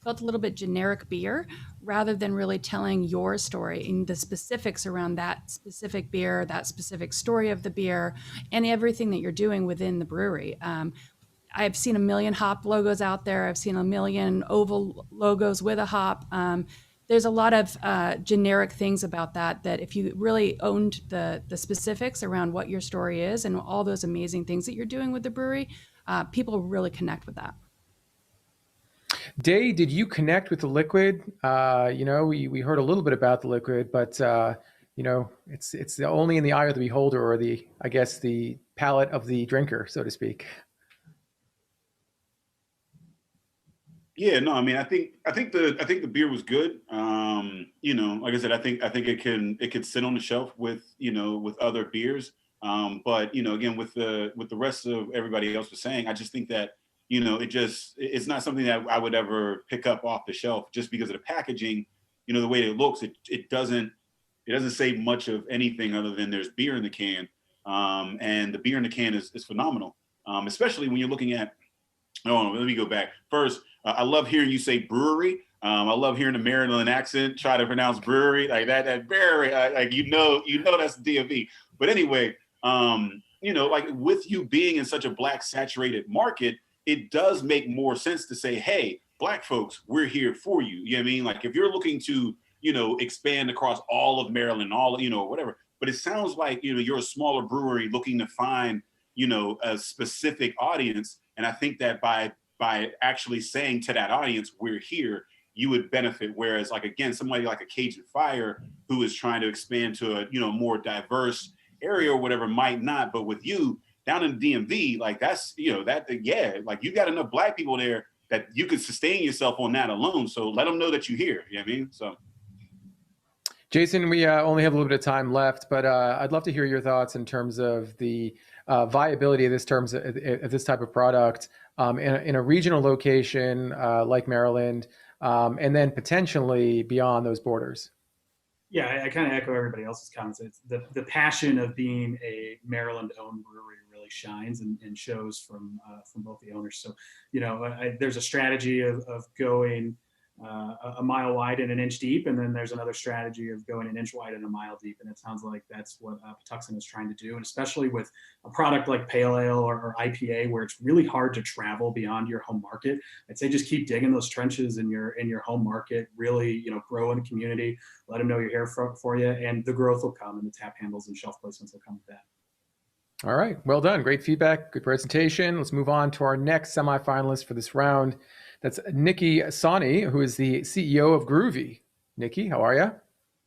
felt a little bit generic beer, rather than really telling your story and the specifics around that specific beer, that specific story of the beer, and everything that you're doing within the brewery. I've seen a million hop logos out there. I've seen a million oval logos with a hop. There's a lot of generic things about that if you really owned the specifics around what your story is and all those amazing things that you're doing with the brewery, people really connect with that. Day, did you connect with the liquid? We heard a little bit about the liquid, but it's only in the eye of the beholder, or the palate of the drinker, so to speak. Yeah, no, I mean, I think the beer was good. Like I said, I think it could sit on the shelf with other beers. But again, with the rest of everybody else was saying, I just think that it's not something that I would ever pick up off the shelf just because of the packaging. The way it looks, it doesn't say much of anything other than there's beer in the can, and the beer in the can is phenomenal, especially when you're looking at Oh, let me go back. First, I love hearing you say brewery. I love hearing the Maryland accent try to pronounce brewery like that. That brewery, like you know that's the DMV. But anyway, like with you being in such a Black saturated market, it does make more sense to say, hey, Black folks, we're here for you. You know what I mean? Like if you're looking to, expand across all of Maryland, whatever. But it sounds like, you're a smaller brewery looking to find, a specific audience. And I think that by actually saying to that audience, we're here, you would benefit. Whereas like, again, somebody like a Cajun Fire who is trying to expand to a, more diverse area or whatever might not. But with you down in the DMV, like that's, like you got enough Black people there that you could sustain yourself on that alone. So let them know that you're here. You know what I mean? So. Jason, we only have a little bit of time left, but I'd love to hear your thoughts in terms of the viability of this type of product in a regional location like Maryland, and then potentially beyond those borders. Yeah, I kind of echo everybody else's comments. It's the passion of being a Maryland-owned brewery really shines and shows from both the owners. So, there's a strategy of going a mile wide and an inch deep, and then there's another strategy of going an inch wide and a mile deep. And it sounds like that's what Patuxent is trying to do, and especially with a product like Pale Ale or IPA, where it's really hard to travel beyond your home market. I'd say just keep digging those trenches in your home market. Really, grow in the community. Let them know you're here for you, and the growth will come, and the tap handles and shelf placements will come with that. All right, well done. Great feedback. Good presentation. Let's move on to our next semifinalist for this round. That's Nikki Sani, who is the CEO of Grüvi. Nikki, how are you?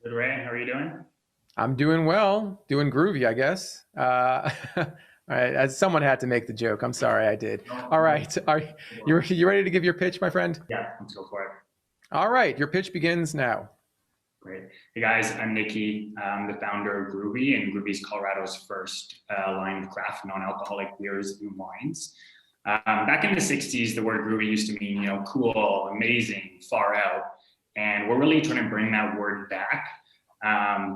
Good, Ray. How are you doing? I'm doing well. Doing groovy, I guess. All right, as someone had to make the joke. I'm sorry, I did. All right, are you ready to give your pitch, my friend? Yeah, let's go for it. All right, your pitch begins now. Great. Hey guys, I'm Nikki. I'm the founder of Grüvi, and Grüvi is Colorado's first line of craft non-alcoholic beers and wines. Back in the 60s, the word groovy used to mean, cool, amazing, far out. And we're really trying to bring that word back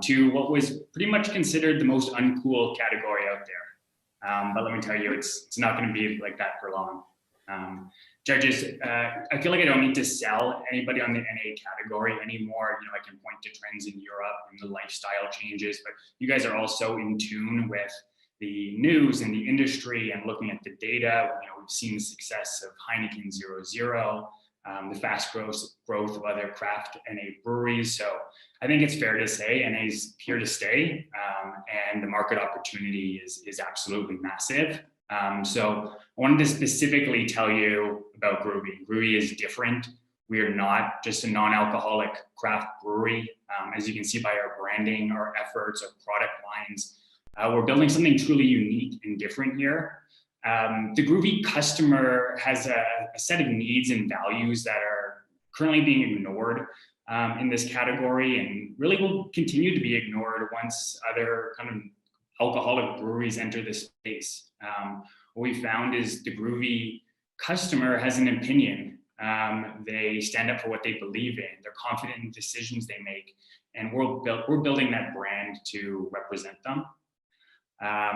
to what was pretty much considered the most uncool category out there. But let me tell you, it's not going to be like that for long. Judges, I feel like I don't need to sell anybody on the NA category anymore. I can point to trends in Europe and the lifestyle changes, but you guys are all so in tune with the news and the industry and looking at the data. We've seen the success of Heineken 0.0, the fast growth of other craft NA breweries. So I think it's fair to say NA is here to stay, and the market opportunity is absolutely massive. So I wanted to specifically tell you about Grüvi. Grüvi is different. We are not just a non-alcoholic craft brewery. As you can see by our branding, our efforts, our product lines, we're building something truly unique and different here. The Grüvi customer has a set of needs and values that are currently being ignored in this category, and really will continue to be ignored once other kind of alcoholic breweries enter the space. What we found is the Grüvi customer has an opinion. They stand up for what they believe in. They're confident in decisions they make, and we're building that brand to represent them.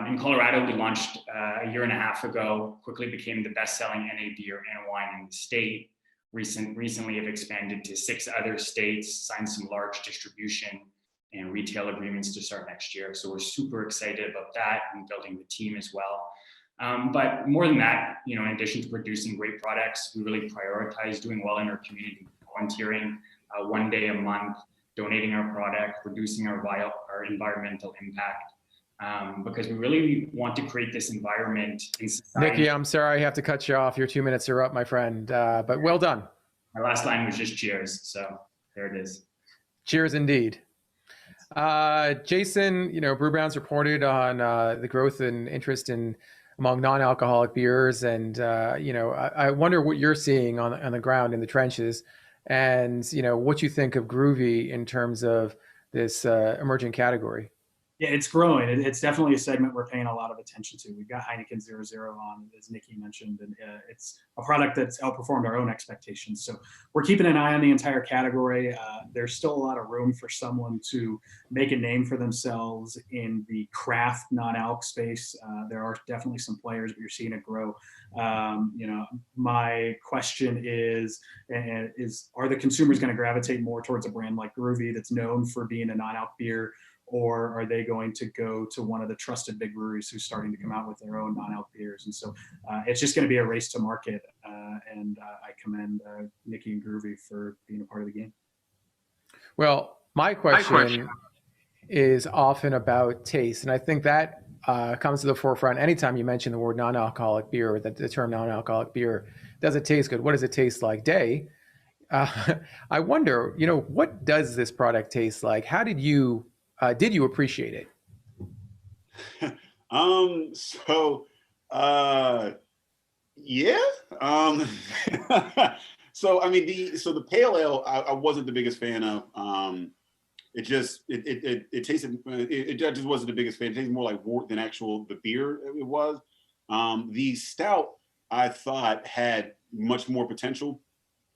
In Colorado, we launched a year and a half ago, quickly became the best-selling NA beer and wine in the state. Recently have expanded to 6 other states, signed some large distribution and retail agreements to start next year. So we're super excited about that and building the team as well. But more than that, in addition to producing great products, we really prioritize doing well in our community, volunteering 1 day a month, donating our product, reducing our environmental impact. Because we really want to create this environment in society. Nikki, I'm sorry I have to cut you off. Your 2 minutes are up, my friend, but well done. My last line was just cheers, so there it is. Cheers indeed. Jason, Brewbound's reported on the growth and interest among non-alcoholic beers, and I wonder what you're seeing on the ground in the trenches, and what you think of Grüvi in terms of this emerging category. Yeah, it's growing. It's definitely a segment we're paying a lot of attention to. We've got Heineken 00 on, as Nikki mentioned, and it's a product that's outperformed our own expectations. So we're keeping an eye on the entire category. There's still a lot of room for someone to make a name for themselves in the craft non-alc space. There are definitely some players, but you're seeing it grow. My question is, are the consumers going to gravitate more towards a brand like Grüvi that's known for being a non-alc beer? Or are they going to go to one of the trusted big breweries who's starting to come out with their own non-alc beers? And so it's just going to be a race to market. And I commend Nikki and Grüvi for being a part of the game. Well, my question is often about taste. And I think that comes to the forefront anytime you mention the word non-alcoholic beer or the term non-alcoholic beer. Does it taste good? What does it taste like? Day. I wonder, what does this product taste like? How did you appreciate it? Yeah. So I mean, the pale ale I wasn't the biggest fan of. It tasted, it just wasn't the biggest fan. It tasted more like wort than the beer it was. The stout I thought had much more potential.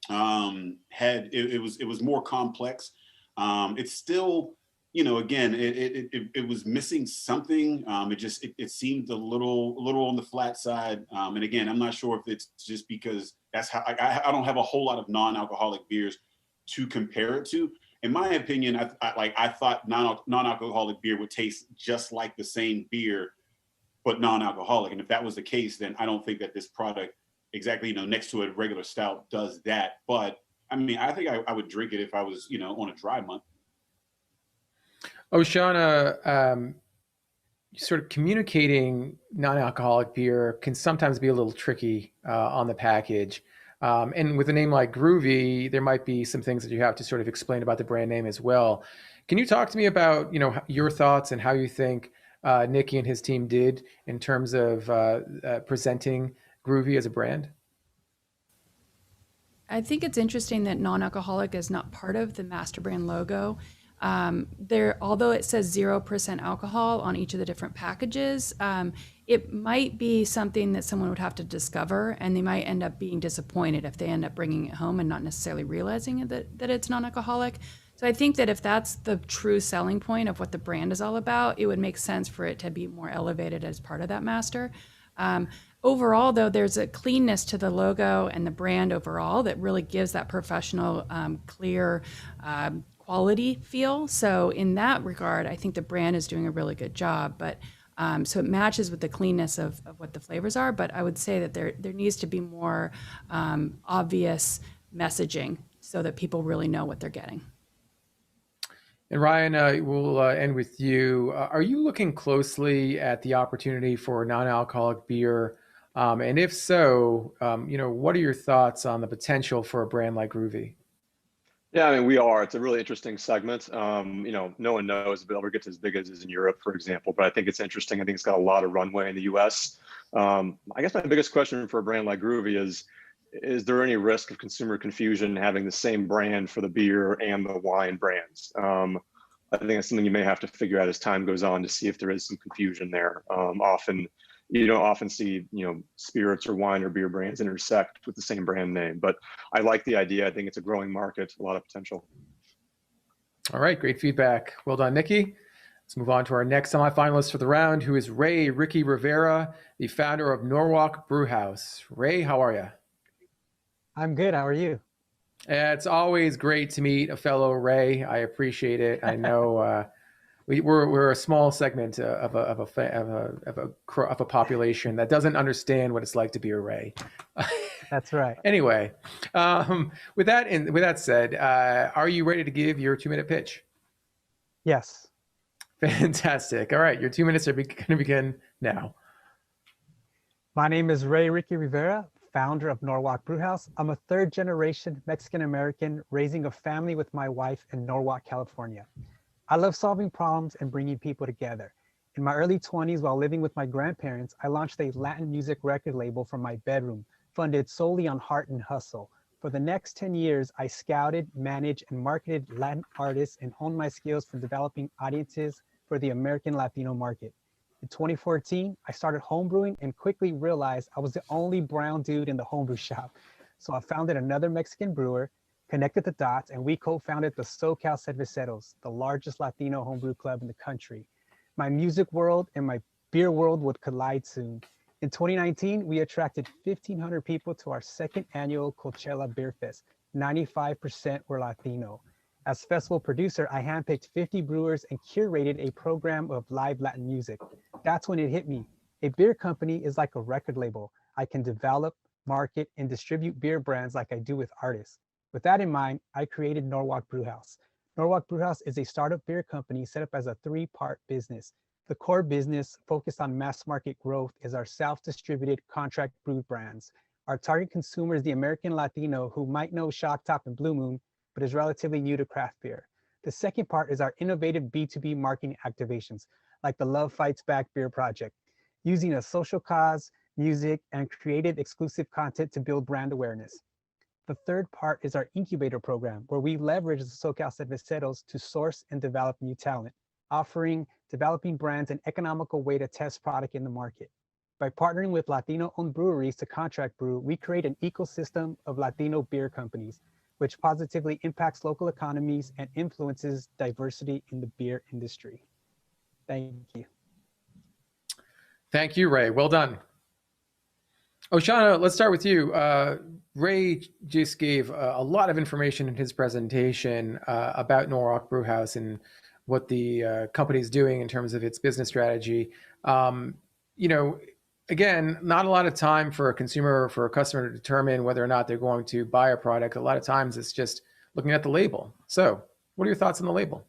It was more complex. It's still, again, it was missing something. It seemed a little on the flat side. And again, I'm not sure if it's just because that's how I don't have a whole lot of non-alcoholic beers to compare it to. In my opinion, I thought non-alcoholic beer would taste just like the same beer, but non-alcoholic. And if that was the case, then I don't think that this product exactly, next to a regular stout does that. But I mean, I think I would drink it if I was, on a dry month. Oshana, sort of communicating non-alcoholic beer can sometimes be a little tricky on the package. And with a name like Grüvi, there might be some things that you have to sort of explain about the brand name as well. Can you talk to me about, your thoughts and how you think Nikki and his team did in terms of presenting Grüvi as a brand? I think it's interesting that non-alcoholic is not part of the master brand logo. Although it says 0% alcohol on each of the different packages, it might be something that someone would have to discover, and they might end up being disappointed if they end up bringing it home and not necessarily realizing that it's non-alcoholic. So I think that if that's the true selling point of what the brand is all about, it would make sense for it to be more elevated as part of that master. Overall, though, there's a cleanness to the logo and the brand overall that really gives that professional, clear quality feel. So in that regard, I think the brand is doing a really good job. But so it matches with the cleanness of what the flavors are. But I would say that there needs to be more obvious messaging so that people really know what they're getting. And Ryan, we'll end with you. Are you looking closely at the opportunity for non-alcoholic beer? And if so, what are your thoughts on the potential for a brand like Grüvi? Yeah, I mean, we are. It's a really interesting segment. No one knows if it ever gets as big as it is in Europe, for example, but I think it's interesting. I think it's got a lot of runway in the US. I guess my biggest question for a brand like Grüvi is there any risk of consumer confusion having the same brand for the beer and the wine brands? I think it's something you may have to figure out as time goes on to see if there is some confusion there. You don't often see, spirits or wine or beer brands intersect with the same brand name, but I like the idea. I think it's a growing market, a lot of potential. All right, great feedback. Well done, Nikki. Let's move on to our next semifinalist for the round, who is Ray Ricky Rivera, the founder of Norwalk Brew House. Ray, how are you? I'm good. How are you? It's always great to meet a fellow Ray. I appreciate it. I know we're a small segment of a population that doesn't understand what it's like to be a Ray. That's right. Anyway, with that said, are you ready to give your 2-minute pitch? Yes. Fantastic. All right, your 2 minutes are going to begin now. My name is Ray Ricky Rivera, founder of Norwalk Brew House. I'm a third-generation Mexican-American raising a family with my wife in Norwalk, California. I love solving problems and bringing people together. In my early 20s, while living with my grandparents, I launched a Latin music record label from my bedroom, funded solely on heart and hustle. For the next 10 years, I scouted, managed, and marketed Latin artists and honed my skills for developing audiences for the American Latino market. In 2014, I started homebrewing and quickly realized I was the only brown dude in the homebrew shop. So I founded another Mexican brewer, connected the dots, and we co-founded the SoCal Cerveceros, the largest Latino homebrew club in the country. My music world and my beer world would collide soon. In 2019, we attracted 1,500 people to our second annual Coachella Beer Fest. 95% were Latino. As festival producer, I handpicked 50 brewers and curated a program of live Latin music. That's when it hit me. A beer company is like a record label. I can develop, market, and distribute beer brands like I do with artists. With that in mind, I created Norwalk Brew House. Norwalk Brew House is a startup beer company set up as a three-part business. The core business, focused on mass market growth, is our self-distributed contract brewed brands. Our target consumer is the American Latino who might know Shock Top and Blue Moon, but is relatively new to craft beer. The second part is our innovative B2B marketing activations, like the Love Fights Back Beer Project, using a social cause, music, and creative exclusive content to build brand awareness. The third part is our incubator program, where we leverage the SoCal Cerveceros to source and develop new talent, offering developing brands an economical way to test product in the market. By partnering with Latino-owned breweries to contract brew, we create an ecosystem of Latino beer companies, which positively impacts local economies and influences diversity in the beer industry. Thank you. Thank you, Ray. Well done. Oshana, let's start with you. Ray just gave a lot of information in his presentation about Norwalk Brew House and what the company is doing in terms of its business strategy. Again, not a lot of time for a consumer or for a customer to determine whether or not they're going to buy a product. A lot of times it's just looking at the label. So what are your thoughts on the label?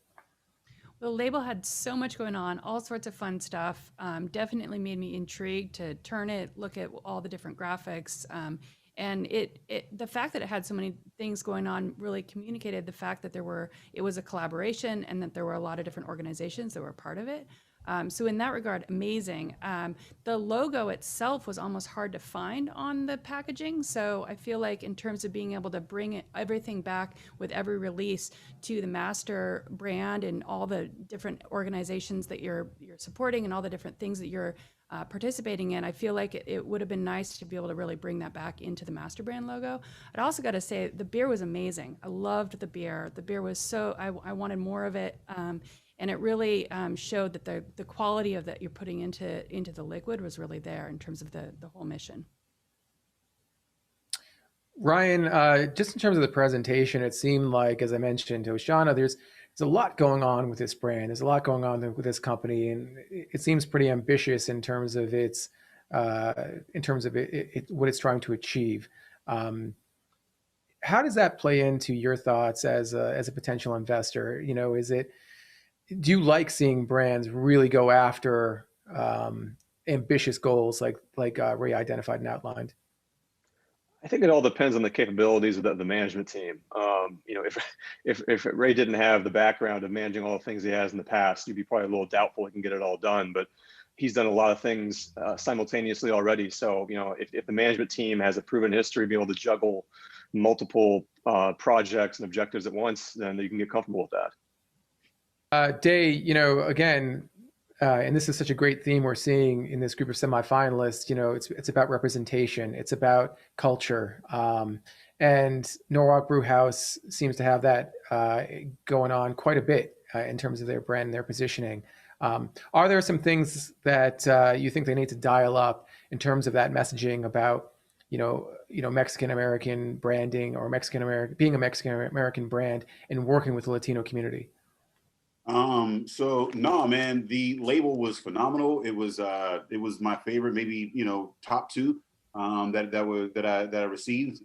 The label had so much going on, all sorts of fun stuff. Definitely made me intrigued to turn it, look at all the different graphics. And the fact that it had so many things going on really communicated the fact that it was a collaboration and that there were a lot of different organizations that were part of it. So in that regard, amazing. The logo itself was almost hard to find on the packaging. So I feel like in terms of being able to bring everything back with every release to the master brand and all the different organizations that you're supporting and all the different things that you're participating in, I feel like it would have been nice to be able to really bring that back into the master brand logo. I'd also got to say the beer was amazing. I loved the beer. The beer was I wanted more of it. And it really showed that the quality of that you're putting into the liquid was really there in terms of the whole mission. Ryan, just in terms of the presentation, it seemed like, as I mentioned to Oshana, there's a lot going on with this brand. There's a lot going on with this company, and it seems pretty ambitious in terms of its what it's trying to achieve. How does that play into your thoughts as a potential investor? Do you like seeing brands really go after ambitious goals like Ray identified and outlined? I think it all depends on the capabilities of the management team. If Ray didn't have the background of managing all the things he has in the past, you'd be probably a little doubtful he can get it all done. But he's done a lot of things simultaneously already. So if the management team has a proven history of being able to juggle multiple projects and objectives at once, then you can get comfortable with that. Day, again, and this is such a great theme we're seeing in this group of semifinalists. It's about representation. It's about culture. And Norwalk Brew House seems to have that going on quite a bit in terms of their brand and their positioning. Are there some things that you think they need to dial up in terms of that messaging about, Mexican American branding or being a Mexican American brand and working with the Latino community? So no, man, the label was phenomenal. It was my favorite, maybe, top two, that I received.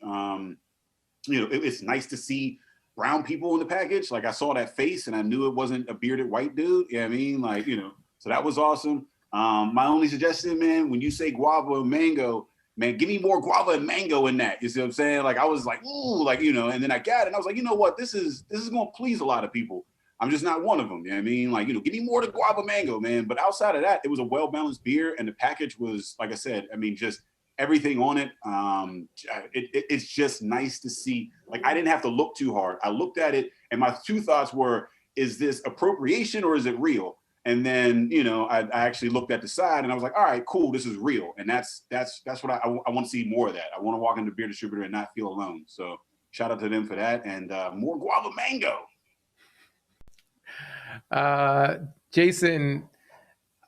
It's nice to see brown people in the package. Like I saw that face and I knew it wasn't a bearded white dude. You know what I mean? So that was awesome. My only suggestion, man, when you say guava and mango, man, give me more guava and mango in that. You see what I'm saying? Like I was like, ooh, and then I got it and I was like, you know what? This is going to please a lot of people. I'm just not one of them. You know what I mean? Give me more to guava mango, man. But outside of that, it was a well-balanced beer. And the package was, like I said, just everything on it. It's just nice to see. Like, I didn't have to look too hard. I looked at it and my two thoughts were, is this appropriation or is it real? And then, you know, I actually looked at the side and I was like, all right, cool, this is real. And that's what I want to see more of that. I want to walk into beer distributor and not feel alone. So shout out to them for that, and more guava mango. Jason,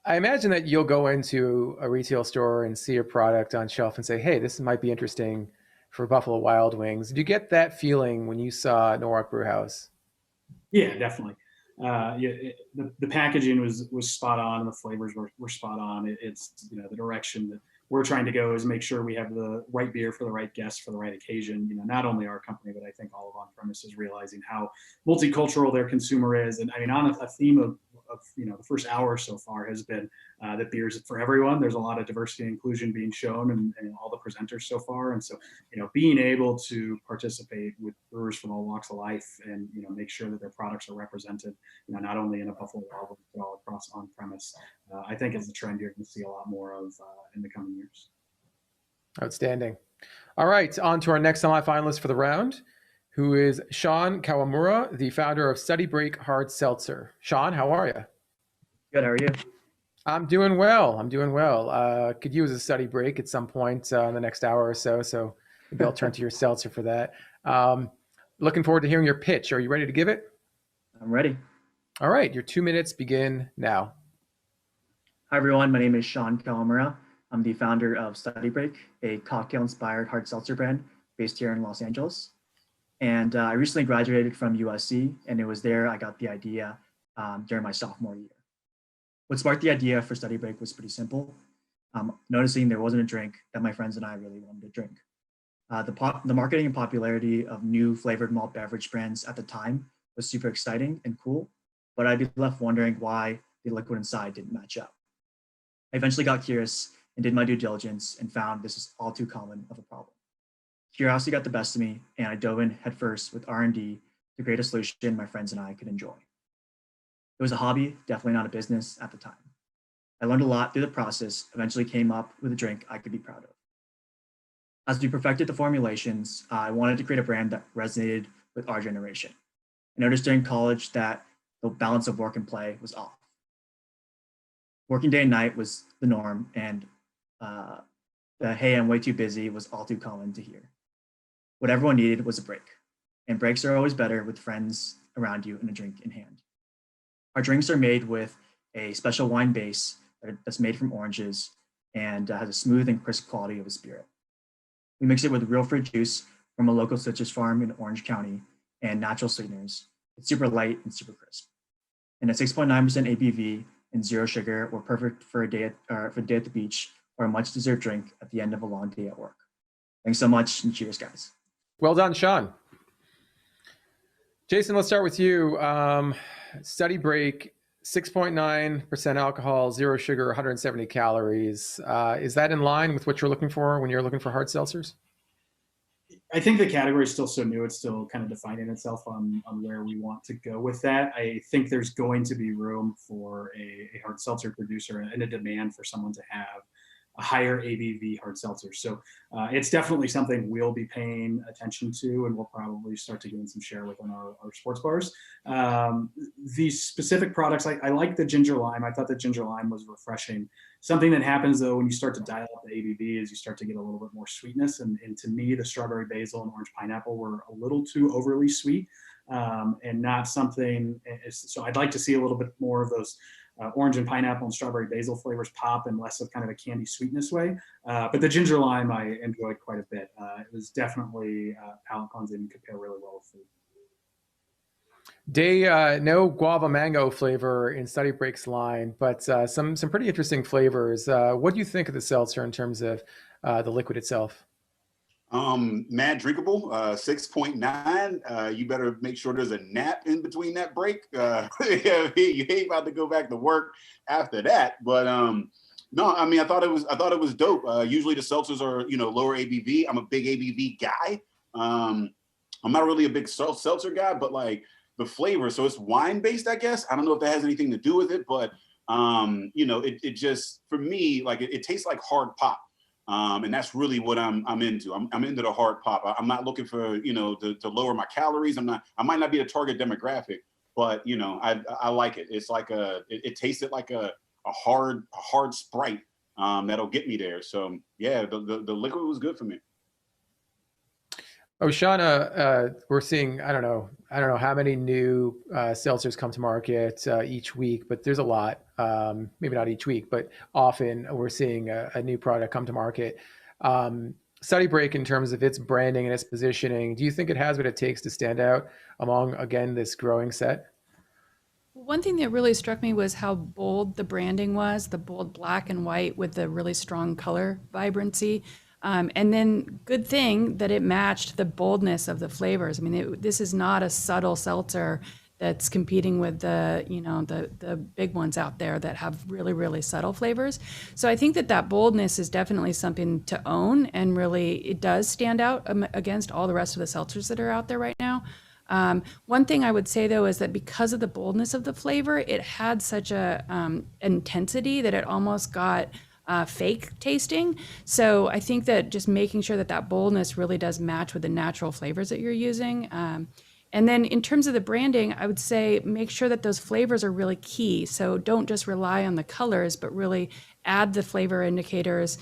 I imagine that you'll go into a retail store and see a product on shelf and say, hey, this might be interesting for Buffalo Wild Wings. Did you get that feeling when you saw Norwalk Brew House? Yeah, definitely. The packaging was spot on, and the flavors were spot on. It's, you know, the direction that we're trying to go is make sure we have the right beer for the right guest for the right occasion. You know, not only our company, but I think all of on-premise is realizing how multicultural their consumer is. And I mean, on a theme of you know, the first hour so far has been that beer is for everyone. There's a lot of diversity and inclusion being shown and all the presenters so far. And so, you know, being able to participate with brewers from all walks of life and, you know, make sure that their products are represented, you know, not only in a Buffalo Wild Wings, but all across on-premise, I think is the trend you're going to see a lot more of in the coming years. Outstanding. All right, on to our next semifinalist for the round, who is Sean Kawamura, the founder of Study Break Hard Seltzer. Sean, how are you? Good, how are you? I'm doing well. Could use a study break at some point in the next hour or so, so maybe I'll turn to your seltzer for that. Looking forward to hearing your pitch. Are you ready to give it? I'm ready. All right, your 2 minutes begin now. Hi, everyone. My name is Sean Kawamura. I'm the founder of Study Break, a cocktail-inspired hard seltzer brand based here in Los Angeles. And I recently graduated from USC, and it was there I got the idea during my sophomore year. What sparked the idea for Study Break was pretty simple. Noticing there wasn't a drink that my friends and I really wanted to drink. The marketing and popularity of new flavored malt beverage brands at the time was super exciting and cool, but I'd be left wondering why the liquid inside didn't match up. I eventually got curious and did my due diligence and found this is all too common of a problem. Curiosity got the best of me, and I dove in headfirst with R&D to create a solution my friends and I could enjoy. It was a hobby, definitely not a business at the time. I learned a lot through the process, eventually came up with a drink I could be proud of. As we perfected the formulations, I wanted to create a brand that resonated with our generation. I noticed during college that the balance of work and play was off. Working day and night was the norm, and the hey, I'm way too busy was all too common to hear. What everyone needed was a break, and breaks are always better with friends around you and a drink in hand. Our drinks are made with a special wine base that's made from oranges and has a smooth and crisp quality of a spirit. We mix it with real fruit juice from a local citrus farm in Orange County and natural sweeteners. It's super light and super crisp. And at 6.9% ABV and zero sugar, we're perfect for a day at the beach or a much deserved drink at the end of a long day at work. Thanks so much, and cheers, guys. Well done, Sean. Jason, let's start with you. Study Break, 6.9% alcohol, zero sugar, 170 calories. Is that in line with what you're looking for when you're looking for hard seltzers? I think the category is still so new. It's still kind of defining itself on where we want to go with that. I think there's going to be room for a hard seltzer producer and a demand for someone to have a higher ABV hard seltzer. So it's definitely something we'll be paying attention to, and we'll probably start to gain some share within our sports bars. These specific products, I like the ginger lime. I thought the ginger lime was refreshing. Something that happens though when you start to dial up the ABV is you start to get a little bit more sweetness. And to me, the strawberry basil and orange pineapple were a little too overly sweet and not something. So I'd like to see a little bit more of those orange and pineapple and strawberry basil flavors pop and less of kind of a candy sweetness way. But the ginger lime I enjoyed quite a bit. It was definitely palate cleansing and could pair really well with food. No guava mango flavor in Study Break's line, but some pretty interesting flavors. What do you think of the seltzer in terms of the liquid itself? Mad drinkable, 6.9. You better make sure there's a nap in between that break. You ain't about to go back to work after that. But no, I mean, I thought it was dope. Usually the seltzers are, lower ABV. I'm a big ABV guy. I'm not really a big seltzer guy, but like the flavor. So it's wine based, I guess. I don't know if that has anything to do with it, but it just, for me, like it tastes like hard pop. And that's really what I'm into. I'm into the hard pop. I'm not looking for, to lower my calories. I might not be a target demographic but you know, I like it. It's like it tasted like a hard Sprite that'll get me there. So yeah, the liquid was good for me. Oshana, we're seeing, I don't know how many new seltzers come to market each week, but there's a lot. Maybe not each week, but often we're seeing a new product come to market. Study Break, in terms of its branding and its positioning, do you think it has what it takes to stand out among, again, this growing set? One thing that really struck me was how bold the branding was, the bold black and white with the really strong color vibrancy. And then good thing that it matched the boldness of the flavors. I mean, this is not a subtle seltzer that's competing with the big ones out there that have really, really subtle flavors. So I think that boldness is definitely something to own, and really it does stand out against all the rest of the seltzers that are out there right now. One thing I would say though is that because of the boldness of the flavor, it had such a intensity that it almost got fake tasting. So I think that just making sure that boldness really does match with the natural flavors that you're using. And then in terms of the branding, I would say make sure that those flavors are really key. So don't just rely on the colors, but really add the flavor indicators,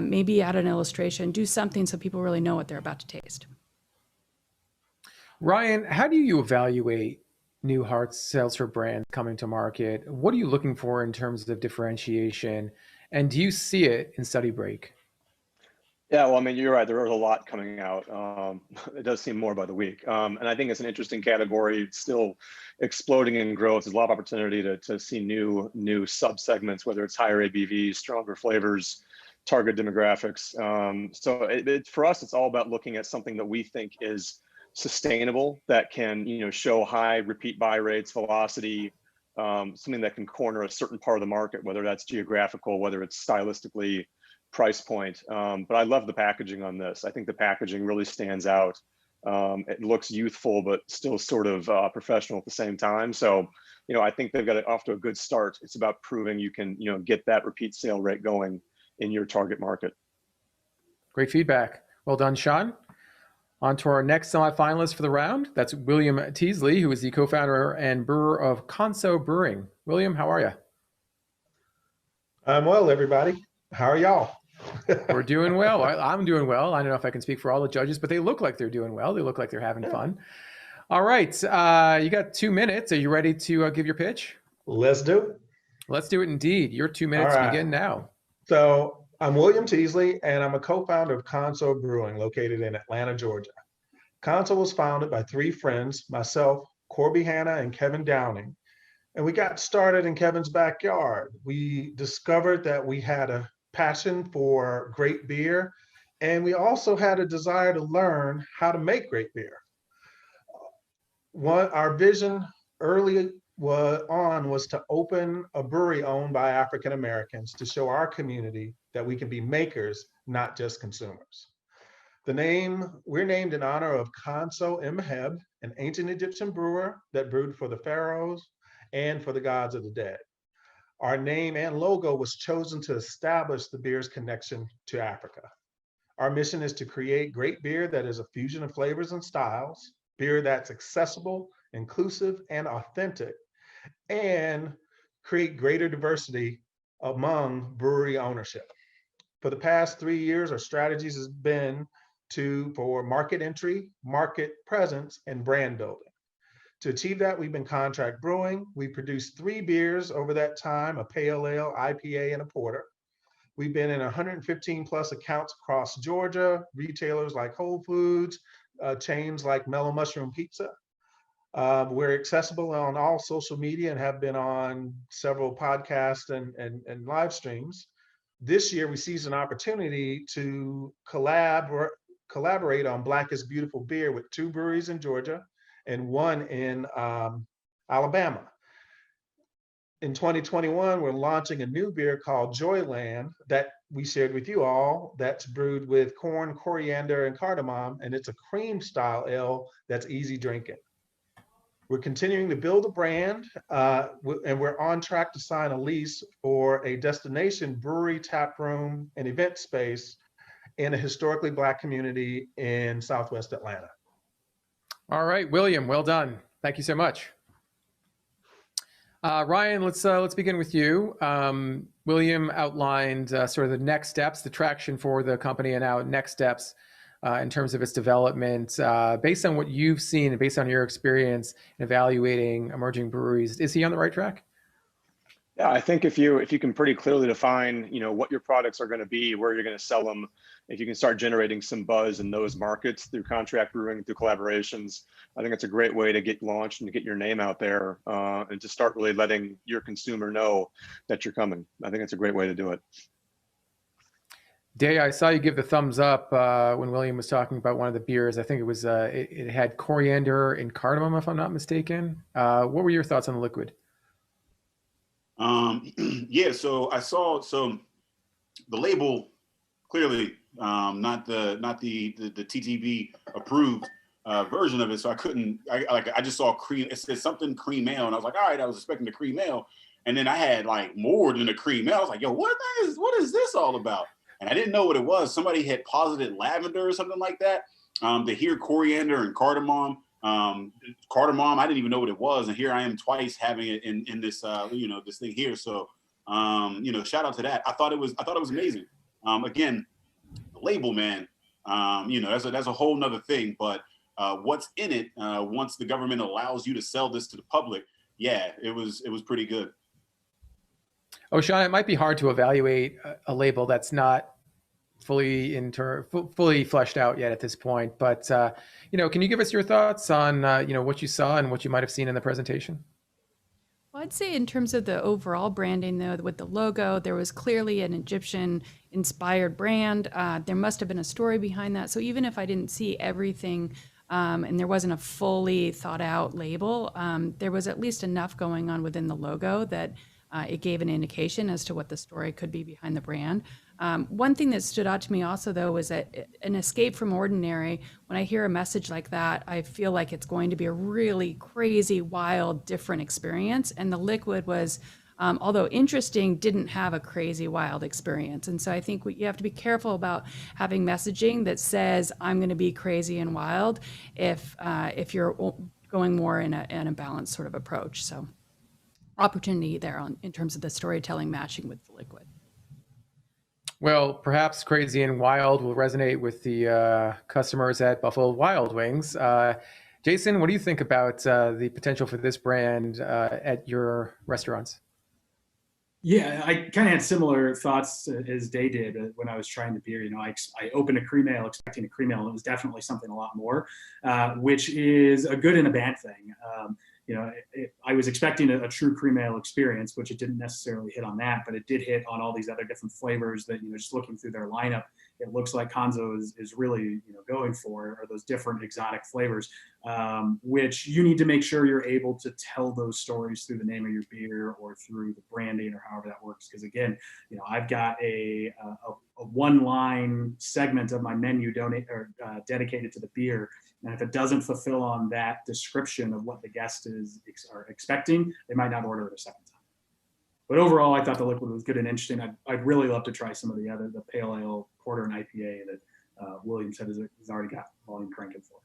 maybe add an illustration, do something so people really know what they're about to taste. Ryan, how do you evaluate new hard seltzer brands coming to market? What are you looking for in terms of differentiation? And do you see it in Study Break? Yeah, well, I mean, you're right. There is a lot coming out. It does seem more by the week. And I think it's an interesting category. It's still exploding in growth. There's a lot of opportunity to see new subsegments, whether it's higher ABVs, stronger flavors, target demographics. So for us, it's all about looking at something that we think is sustainable, that can show high repeat buy rates, velocity, something that can corner a certain part of the market, whether that's geographical, whether it's stylistically, price point. But I love the packaging on this. I think the packaging really stands out. It looks youthful, but still sort of professional at the same time. So, I think they've got it off to a good start. It's about proving you can, get that repeat sale rate going in your target market. Great feedback. Well done, Sean. On to our next semifinalist for the round. That's William Teasley, who is the co-founder and brewer of Conso Brewing. William, how are you? I'm well, everybody. How are y'all? We're doing well. I'm doing well. I don't know if I can speak for all the judges, but they look like they're doing well. They look like they're having fun. All right. You got 2 minutes. Are you ready to give your pitch? Let's do it. Let's do it indeed. Your 2 minutes begin now. So I'm William Teasley, and I'm a co-founder of Conso Brewing, located in Atlanta, Georgia. Conso was founded by 3 friends, myself, Corby Hanna, and Kevin Downing. And we got started in Kevin's backyard. We discovered that we had a passion for great beer, and we also had a desire to learn how to make great beer. Our vision early was to open a brewery owned by African Americans to show our community that we can be makers, not just consumers. We're named in honor of Conso Imheb, an ancient Egyptian brewer that brewed for the pharaohs and for the gods of the dead. Our name and logo was chosen to establish the beer's connection to Africa. Our mission is to create great beer that is a fusion of flavors and styles, beer that's accessible, inclusive, and authentic, and create greater diversity among brewery ownership. For the past 3 years, our strategies has been for market entry, market presence, and brand building. To achieve that, we've been contract brewing. We produced 3 beers over that time, a pale ale, IPA, and a porter. We've been in 115 plus accounts across Georgia, retailers like Whole Foods, chains like Mellow Mushroom Pizza. We're accessible on all social media and have been on several podcasts and live streams. This year, we seized an opportunity to collaborate on Black is Beautiful beer with 2 breweries in Georgia and 1 in Alabama. In 2021, we're launching a new beer called Joyland that we shared with you all, that's brewed with corn, coriander, and cardamom, and it's a cream style ale that's easy drinking. We're continuing to build a brand, and we're on track to sign a lease for a destination brewery, tap room, and event space in a historically Black community in Southwest Atlanta. All right, William, well done. Thank you so much. Ryan, let's begin with you. William outlined sort of the next steps, the traction for the company, and now next steps in terms of its development. Based on what you've seen and based on your experience in evaluating emerging breweries, is he on the right track? Yeah, I think if you can pretty clearly define, what your products are going to be, where you're going to sell them, if you can start generating some buzz in those markets through contract brewing, through collaborations, I think it's a great way to get launched and to get your name out there and to start really letting your consumer know that you're coming. I think it's a great way to do it. Day, I saw you give the thumbs up when William was talking about one of the beers. I think it was it had coriander and cardamom, if I'm not mistaken. What were your thoughts on the liquid? Yeah, so I saw the label clearly not the TTB approved version of it, so I just saw cream. It said something cream ale, and I was like, all right, I was expecting the cream ale, and then I had like more than a cream ale. I was like, yo, what is this all about? And I didn't know what it was. Somebody had posited lavender or something like that. To hear coriander and cardamom. Cardamom, I didn't even know what it was, and here I am twice having it in this this thing here. So shout out to that. I thought it was amazing. Again, the label, man, that's a whole nother thing. But what's in it once the government allows you to sell this to the public, yeah, it was pretty good. Oh, Sean, it might be hard to evaluate a label that's not fully fleshed out yet at this point. But can you give us your thoughts on what you saw and what you might have seen in the presentation? Well, I'd say in terms of the overall branding, though, with the logo, there was clearly an Egyptian-inspired brand. There must have been a story behind that. So even if I didn't see everything and there wasn't a fully thought-out label, there was at least enough going on within the logo that it gave an indication as to what the story could be behind the brand. One thing that stood out to me also, though, was that an escape from ordinary. When I hear a message like that, I feel like it's going to be a really crazy, wild, different experience. And the liquid was, although interesting, didn't have a crazy, wild experience. And so I think you have to be careful about having messaging that says, I'm going to be crazy and wild if you're going more in a balanced sort of approach. So opportunity there in terms of the storytelling matching with the liquid. Well, perhaps crazy and wild will resonate with the customers at Buffalo Wild Wings. Jason, what do you think about the potential for this brand at your restaurants? Yeah, I kind of had similar thoughts as Day did when I was trying the beer. I opened a cream ale expecting a cream ale, and it was definitely something a lot more, which is a good and a bad thing. I was expecting a true cream ale experience, which it didn't necessarily hit on that, but it did hit on all these other different flavors that, just looking through their lineup, it looks like Conso is really, going for are those different exotic flavors, which you need to make sure you're able to tell those stories through the name of your beer or through the branding or however that works. Because again, I've got a one-line segment of my menu dedicated to the beer. And if it doesn't fulfill on that description of what the guest are expecting, they might not order it a second time. But overall, I thought the liquid was good and interesting. I'd really love to try some of the pale ale, porter, and IPA that William said he's already got volume cranking for.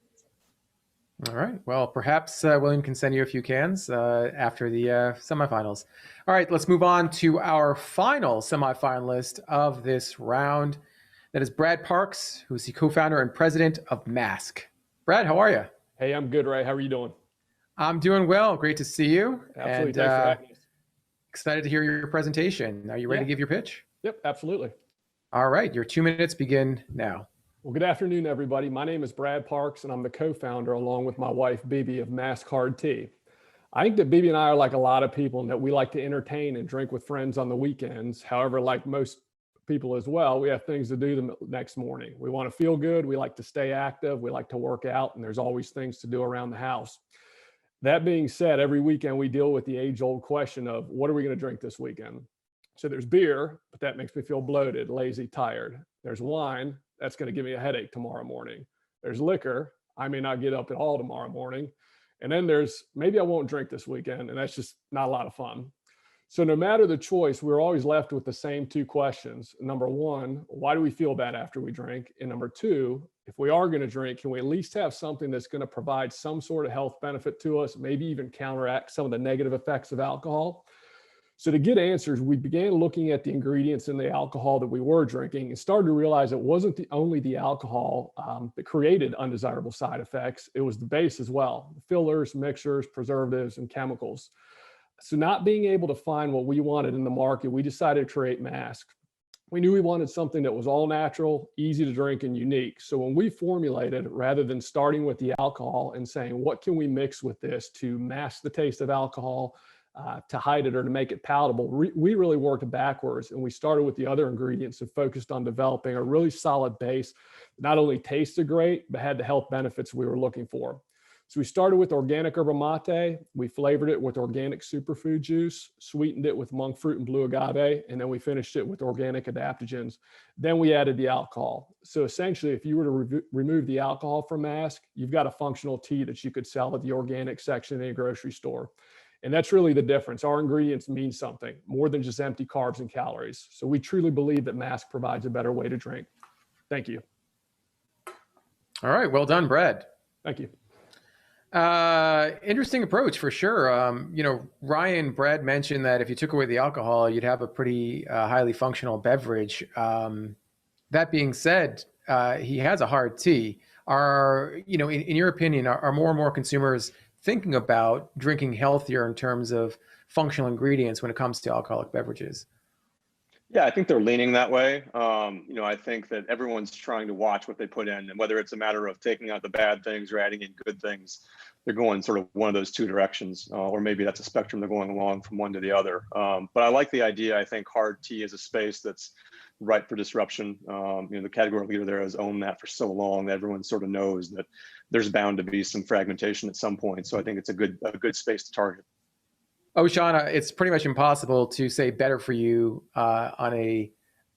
All right. Well, perhaps William can send you a few cans after the semifinals. All right, let's move on to our final semifinalist of this round. That is Brad Parks, who's the co-founder and president of Mask. Brad, how are you? Hey, I'm good, Ray. How are you doing? I'm doing well. Great to see you. Absolutely. And Thanks for having us. excited to hear your presentation. Are you ready to give your pitch? Yep, absolutely. All right. Your 2 minutes begin now. Well, good afternoon, everybody. My name is Brad Parks, and I'm the co-founder along with my wife, Bibi, of Mask Hard Tea. I think that Bibi and I are like a lot of people in that we like to entertain and drink with friends on the weekends. However, like most people as well, we have things to do the next morning. We want to feel good. We like to stay active. We like to work out, and there's always things to do around the house. That being said, every weekend we deal with the age-old question of what are we going to drink this weekend? So there's beer, but that makes me feel bloated, lazy, tired. There's wine. That's going to give me a headache tomorrow morning. There's liquor. I may not get up at all tomorrow morning. And then there's maybe I won't drink this weekend, and that's just not a lot of fun. So no matter the choice, we're always left with the same two questions. Number one, why do we feel bad after we drink? And number two, if we are going to drink, can we at least have something that's going to provide some sort of health benefit to us, maybe even counteract some of the negative effects of alcohol? So to get answers, we began looking at the ingredients in the alcohol that we were drinking and started to realize it wasn't only the alcohol that created undesirable side effects. It was the base as well, the fillers, mixers, preservatives, and chemicals. So not being able to find what we wanted in the market, we decided to create Mask. We knew we wanted something that was all natural, easy to drink, and unique. So when we formulated, rather than starting with the alcohol and saying, what can we mix with this to mask the taste of alcohol, to hide it or to make it palatable, we really worked backwards, and we started with the other ingredients and focused on developing a really solid base that not only tasted great, but had the health benefits we were looking for. So we started with organic yerba mate, we flavored it with organic superfood juice, sweetened it with monk fruit and blue agave, and then we finished it with organic adaptogens. Then we added the alcohol. So essentially, if you were to remove the alcohol from Mask, you've got a functional tea that you could sell at the organic section in a grocery store. And that's really the difference. Our ingredients mean something more than just empty carbs and calories. So we truly believe that Mask provides a better way to drink. Thank you. All right, well done, Brad. Thank you. Interesting approach for sure. Brad mentioned that if you took away the alcohol, you'd have a pretty highly functional beverage. That being said, he has a hard tea. In your opinion, are more and more consumers thinking about drinking healthier in terms of functional ingredients when it comes to alcoholic beverages? Yeah, I think they're leaning that way. I think that everyone's trying to watch what they put in, and whether it's a matter of taking out the bad things or adding in good things, they're going sort of one of those two directions, or maybe that's a spectrum they're going along from one to the other. But I like the idea. I think hard tea is a space that's ripe for disruption. The category leader there has owned that for so long that everyone sort of knows that there's bound to be some fragmentation at some point. So I think it's a good space to target. Oh, Shauna, it's pretty much impossible to say better for you on a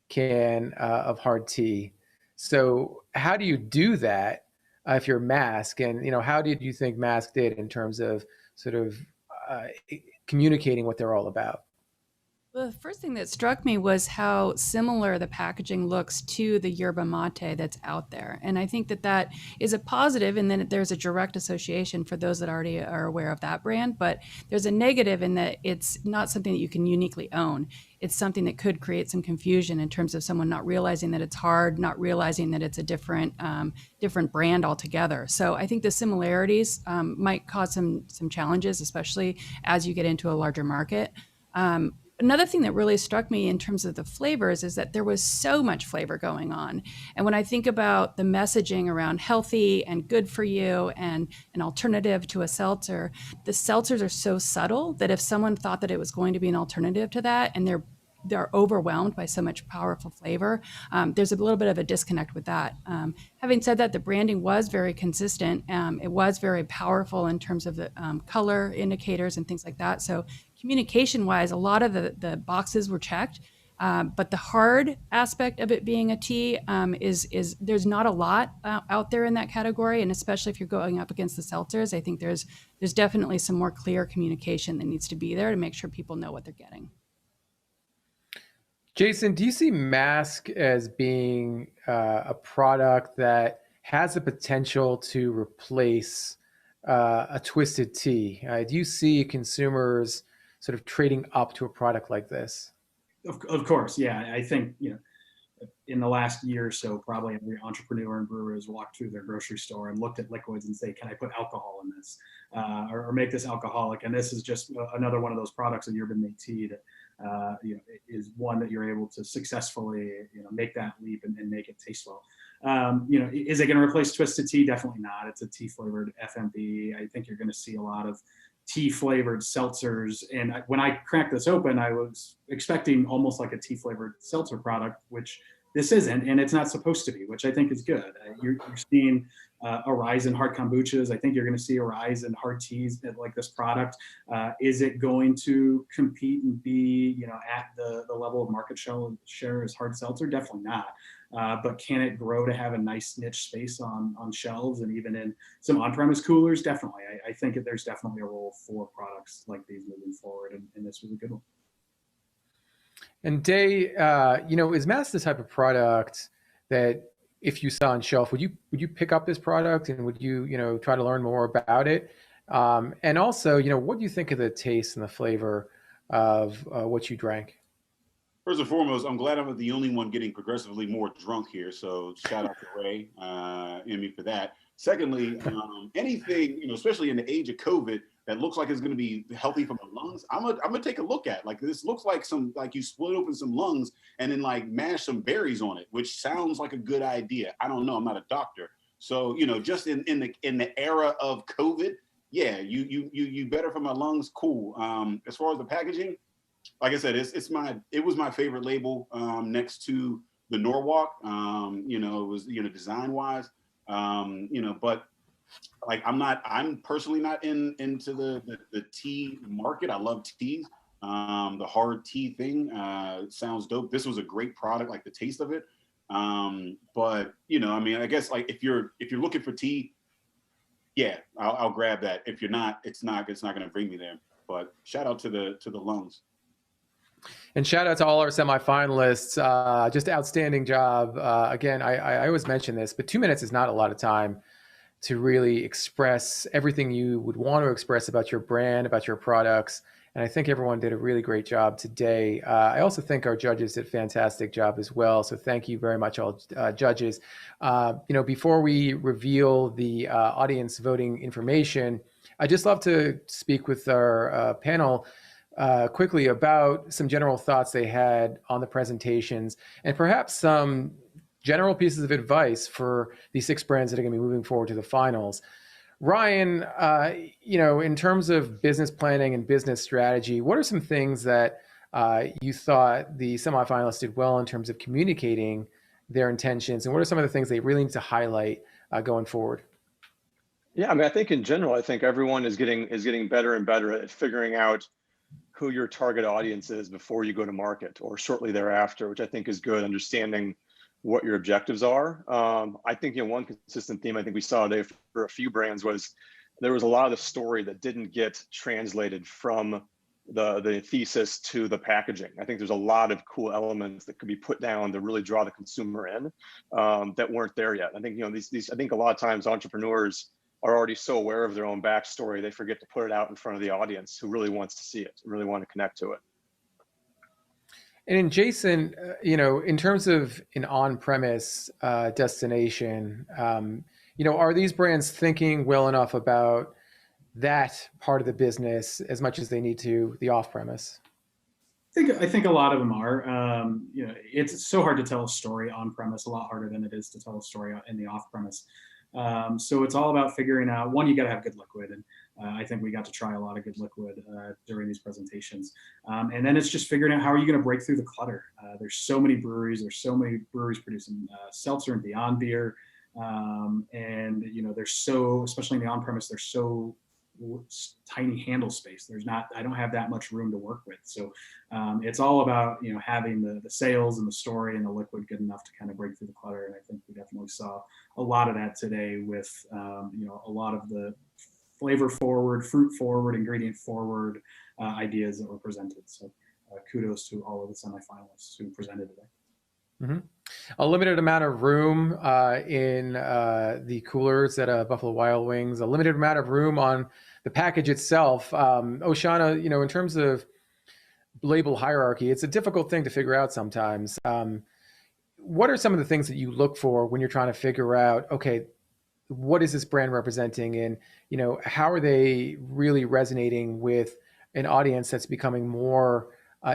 can of hard tea. So how do you do that if you're Mask? And, how did you think Mask did in terms of sort of communicating what they're all about? Well, the first thing that struck me was how similar the packaging looks to the yerba mate that's out there. And I think that is a positive, and then there's a direct association for those that already are aware of that brand. But there's a negative in that it's not something that you can uniquely own. It's something that could create some confusion in terms of someone not realizing that it's hard, not realizing that it's a different brand altogether. So I think the similarities might cause some challenges, especially as you get into a larger market. Another thing that really struck me in terms of the flavors is that there was so much flavor going on. And when I think about the messaging around healthy and good for you and an alternative to a seltzer, the seltzers are so subtle that if someone thought that it was going to be an alternative to that and they're overwhelmed by so much powerful flavor, there's a little bit of a disconnect with that. Having said that, the branding was very consistent. It was very powerful in terms of the color indicators and things like that. So communication-wise, a lot of the boxes were checked, but the hard aspect of it being a tea is there's not a lot out there in that category, and especially if you're going up against the seltzers, I think there's definitely some more clear communication that needs to be there to make sure people know what they're getting. Jason, do you see Mask as being a product that has the potential to replace a twisted tea? Do you see consumers sort of trading up to a product like this? Of course, yeah. I think, in the last year or so, probably every entrepreneur and brewer has walked through their grocery store and looked at liquids and say, can I put alcohol in this or make this alcoholic? And this is just another one of those products, a yerba mate tea that is one that you're able to successfully make that leap and make it taste well. Is it going to replace twisted tea? Definitely not. It's a tea flavored FMB. I think you're going to see a lot of tea flavored seltzers. And when I cracked this open, I was expecting almost like a tea flavored seltzer product, which this isn't, and it's not supposed to be, which I think is good. You're seeing a rise in hard kombuchas. I think you're going to see a rise in hard teas like this product. Is it going to compete and be, at the level of market share as hard seltzer? Definitely not. But can it grow to have a nice niche space on shelves and even in some on-premise coolers? Definitely. I think there's definitely a role for products like these moving forward, and this was a good one. And Day, is Mass the type of product that if you saw on shelf, would you pick up this product and would you try to learn more about it? And also, what do you think of the taste and the flavor of what you drank? First and foremost, I'm glad I'm the only one getting progressively more drunk here. So shout out to Ray, Emmy for that. Secondly, anything, especially in the age of COVID, that looks like it's going to be healthy for my lungs, I'm gonna take a look at. Like, this looks like you split open some lungs and then like mash some berries on it, which sounds like a good idea. I don't know. I'm not a doctor. So, just in the era of COVID, yeah, you better for my lungs. Cool. As far as the packaging, like I said, it was my favorite label next to the Norwalk. It was design wise, but like I'm personally not into the tea market. I love teas. The hard tea thing sounds dope. This was a great product, like the taste of it. But I guess like if you're looking for tea, yeah, I'll grab that. If you're not, it's not going to bring me there. But shout out to the lungs. And shout out to all our semifinalists. Just outstanding job. Again, I always mention this, but 2 minutes is not a lot of time to really express everything you would want to express about your brand, about your products. And I think everyone did a really great job today. I also think our judges did a fantastic job as well. So thank you very much, all judges. Before we reveal the audience voting information, I'd just love to speak with our panel quickly about some general thoughts they had on the presentations and perhaps some general pieces of advice for these 6 brands that are going to be moving forward to the finals. Ryan, in terms of business planning and business strategy, what are some things that you thought the semifinalists did well in terms of communicating their intentions, and what are some of the things they really need to highlight going forward? Yeah, I think in general, I think everyone is getting better and better at figuring out who your target audience is before you go to market or shortly thereafter, which I think is good, understanding what your objectives are. I think one consistent theme I think we saw today for a few brands was there was a lot of the story that didn't get translated from the thesis to the packaging. I think there's a lot of cool elements that could be put down to really draw the consumer in that weren't there yet. I think I think a lot of times entrepreneurs are already so aware of their own backstory, they forget to put it out in front of the audience who really wants to see it, really want to connect to it. And in Jason, in terms of an on-premise destination, are these brands thinking well enough about that part of the business as much as they need to the off-premise? I think a lot of them are. It's so hard to tell a story on-premise, a lot harder than it is to tell a story in the off-premise. So it's all about figuring out, one, you got to have good liquid. And I think we got to try a lot of good liquid during these presentations. And then it's just figuring out how are you going to break through the clutter. There's so many breweries. There's so many breweries producing seltzer and beyond beer. There's so, especially in the on-premise, there's so tiny handle space. I don't have that much room to work with. So it's all about, having the sales and the story and the liquid good enough to kind of break through the clutter. And I think we definitely saw a lot of that today with, a lot of the flavor forward, fruit forward, ingredient forward ideas that were presented. So kudos to all of the semifinalists who presented today. Mm-hmm. A limited amount of room in the coolers at Buffalo Wild Wings, a limited amount of room on the package itself. Oshana, in terms of label hierarchy, it's a difficult thing to figure out sometimes. What are some of the things that you look for when you're trying to figure out, okay, what is this brand representing, and how are they really resonating with an audience that's becoming more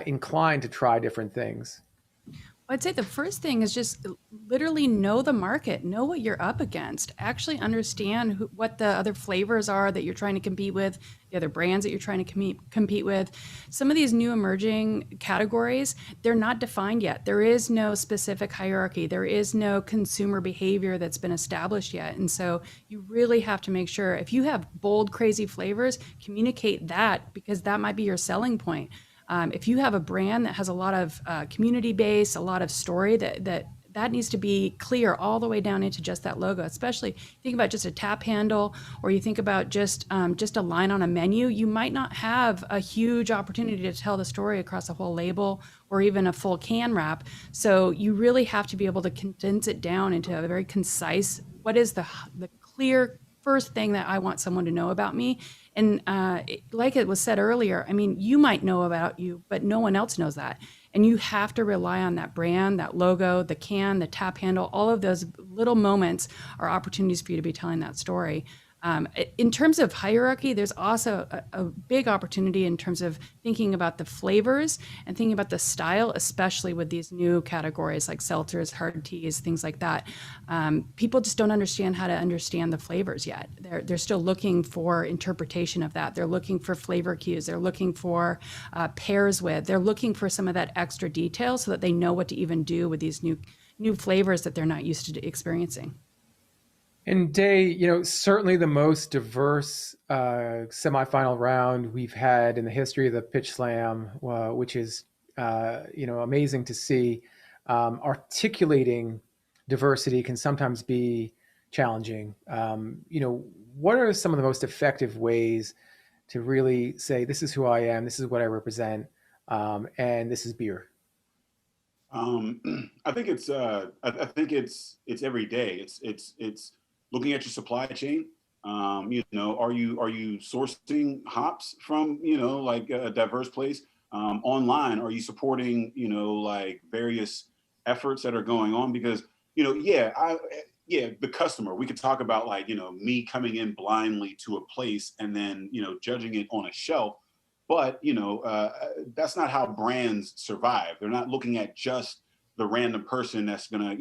inclined to try different things? I'd say the first thing is just literally know the market, know what you're up against, actually understand what the other flavors are that you're trying to compete with, the other brands that you're trying to compete with. Some of these new emerging categories, they're not defined yet. There is no specific hierarchy. There is no consumer behavior that's been established yet. And so you really have to make sure if you have bold, crazy flavors, communicate that, because that might be your selling point. If you have a brand that has a lot of community base, a lot of story, that that needs to be clear all the way down into just that logo. Especially think about just a tap handle, or you think about just a line on a menu. You might not have a huge opportunity to tell the story across a whole label or even a full can wrap. So you really have to be able to condense it down into a very concise, what is the clear first thing that I want someone to know about me. And like it was said earlier, I mean, you might know about you, but no one else knows that. And you have to rely on that brand, that logo, the can, the tap handle, all of those little moments are opportunities for you to be telling that story. In terms of hierarchy, there's also a big opportunity in terms of thinking about the flavors and thinking about the style, especially with these new categories like seltzers, hard teas, things like that. People just don't understand how to understand the flavors yet. They're still looking for interpretation of that. They're looking for flavor cues. They're looking for pairs with. They're looking for some of that extra detail so that they know what to even do with these new flavors that they're not used to experiencing. And Day, certainly the most diverse semifinal round we've had in the history of the Pitch Slam, which is, amazing to see. Articulating diversity can sometimes be challenging. What are some of the most effective ways to really say, this is who I am, this is what I represent, and this is beer? I think it's every day. It's looking at your supply chain. Are you sourcing hops from like a diverse place? Online, are you supporting like various efforts that are going on? Because the customer. We could talk about like me coming in blindly to a place and then judging it on a shelf. But that's not how brands survive. They're not looking at just the random person that's gonna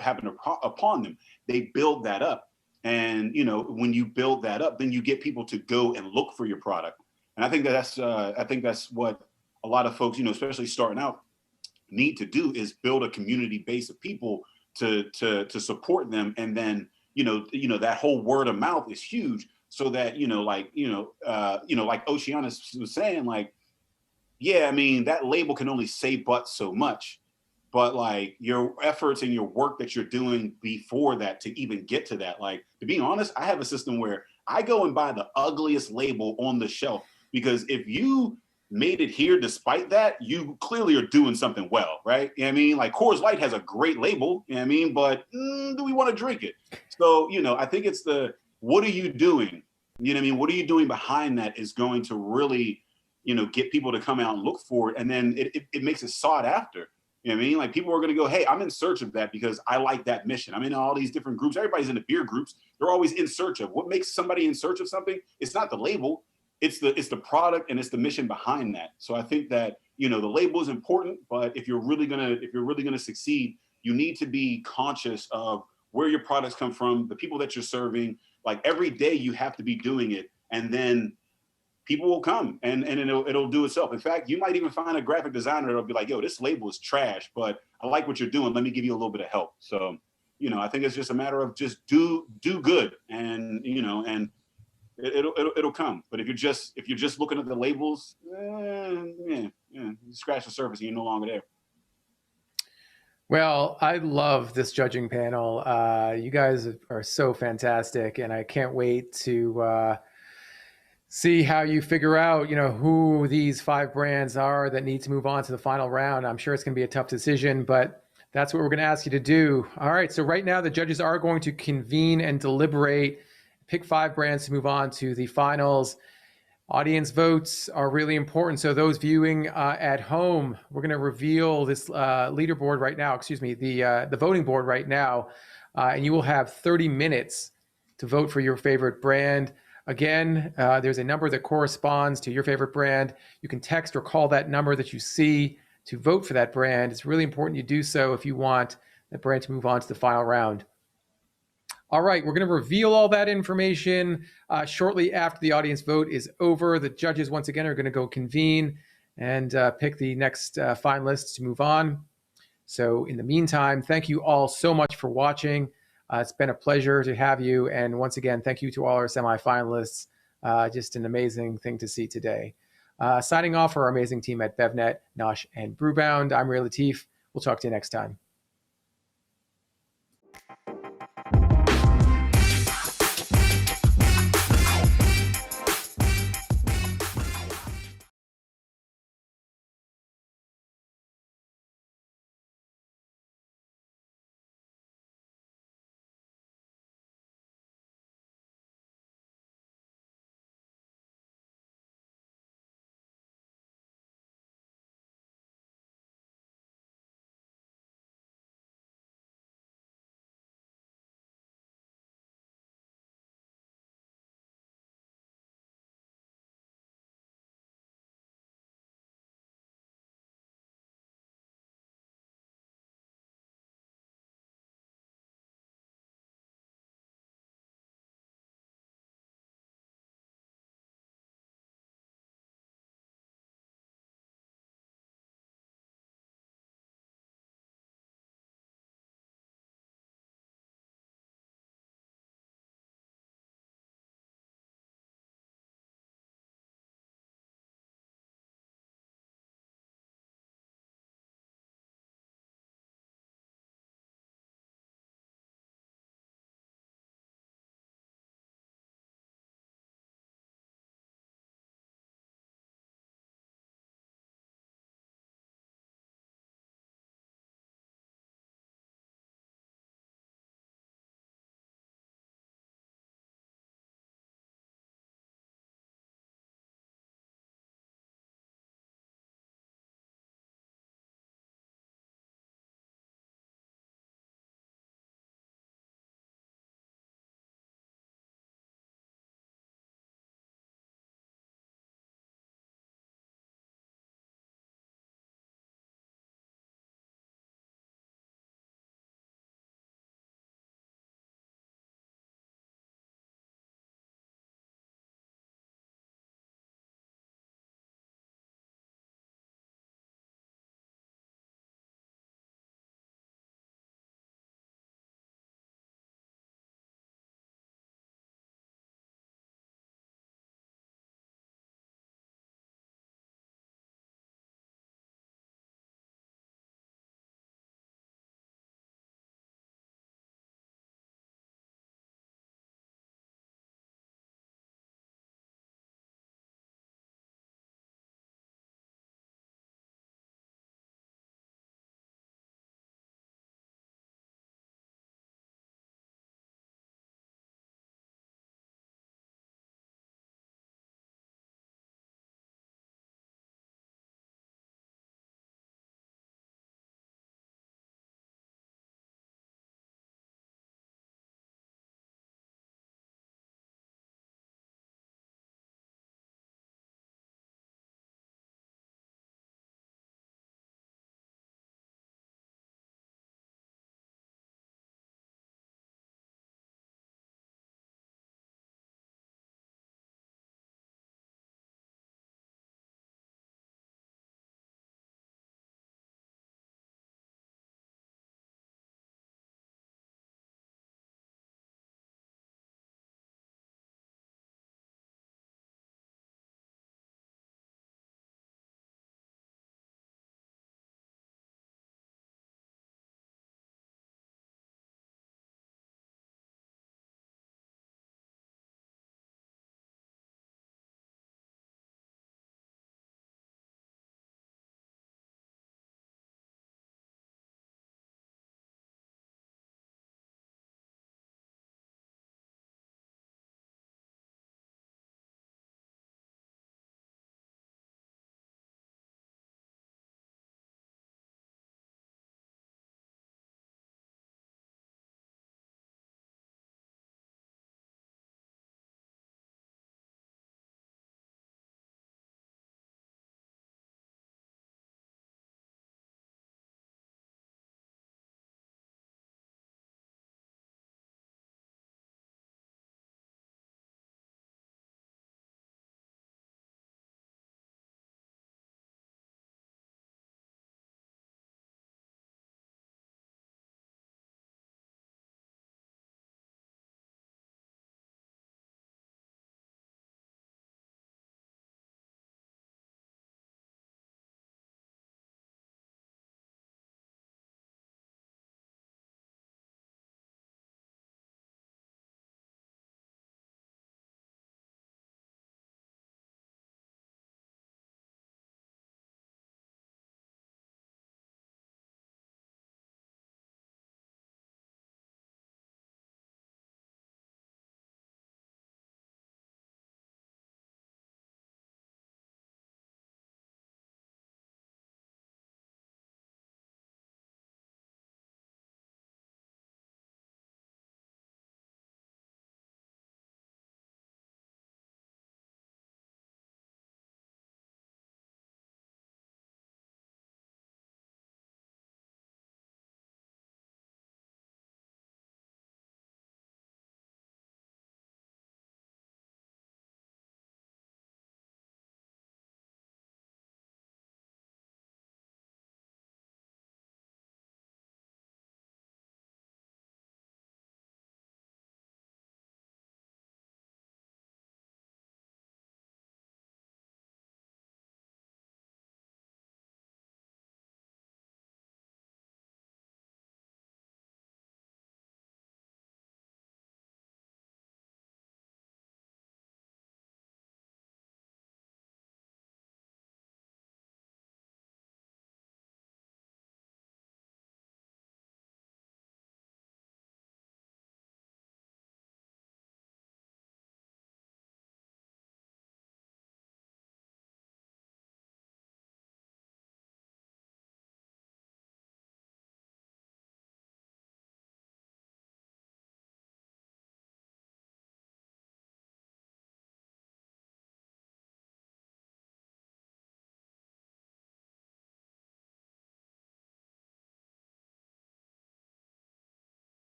happen upon them. They build that up, and when you build that up, then you get people to go and look for your product. And I think that's what a lot of folks, especially starting out, need to do, is build a community base of people to support them, and then that whole word of mouth is huge. So that like Oceana was saying, like, yeah, I mean, that label can only say but so much, but like your efforts and your work that you're doing before that to even get to that. Like, to be honest, I have a system where I go and buy the ugliest label on the shelf, because if you made it here despite that, you clearly are doing something well, right? You know what I mean? Like Coors Light has a great label, you know what I mean? But do we want to drink it? So, I think it's what are you doing? You know what I mean? What are you doing behind that is going to really, get people to come out and look for it. And then it makes it sought after. You know what I mean? Like, people are going to go, hey, I'm in search of that because I like that mission. I'm in all these different groups. Everybody's in the beer groups. They're always in search of what makes somebody in search of something. It's not the label. It's the product, and it's the mission behind that. So I think that, the label is important, but if you're really gonna succeed, you need to be conscious of where your products come from, the people that you're serving. Like, every day you have to be doing it, and then people will come and it'll do itself. In fact, you might even find a graphic designer that'll be like, yo, this label is trash, but I like what you're doing. Let me give you a little bit of help. So, I think it's just a matter of just do good, and and it'll come. But if you're just looking at the labels, you scratch the surface and you're no longer there. Well, I love this judging panel. You guys are so fantastic, and I can't wait to see how you figure out, who these 5 brands are that need to move on to the final round. I'm sure it's going to be a tough decision, but that's what we're going to ask you to do. All right, so right now the judges are going to convene and deliberate, pick 5 brands to move on to the finals. Audience votes are really important. So those viewing at home, we're going to reveal this leaderboard right now, the voting board right now. And you will have 30 minutes to vote for your favorite brand. Again, there's a number that corresponds to your favorite brand. You can text or call that number that you see to vote for that brand. It's really important you do so if you want that brand to move on to the final round. All right, we're going to reveal all that information shortly after the audience vote is over. The judges, once again, are going to go convene and pick the next finalists to move on. So in the meantime, thank you all so much for watching. It's been a pleasure to have you. And once again, thank you to all our semifinalists. Just an amazing thing to see today. Signing off for our amazing team at BevNet, Nosh, and Brewbound, I'm Ray Latif. We'll talk to you next time.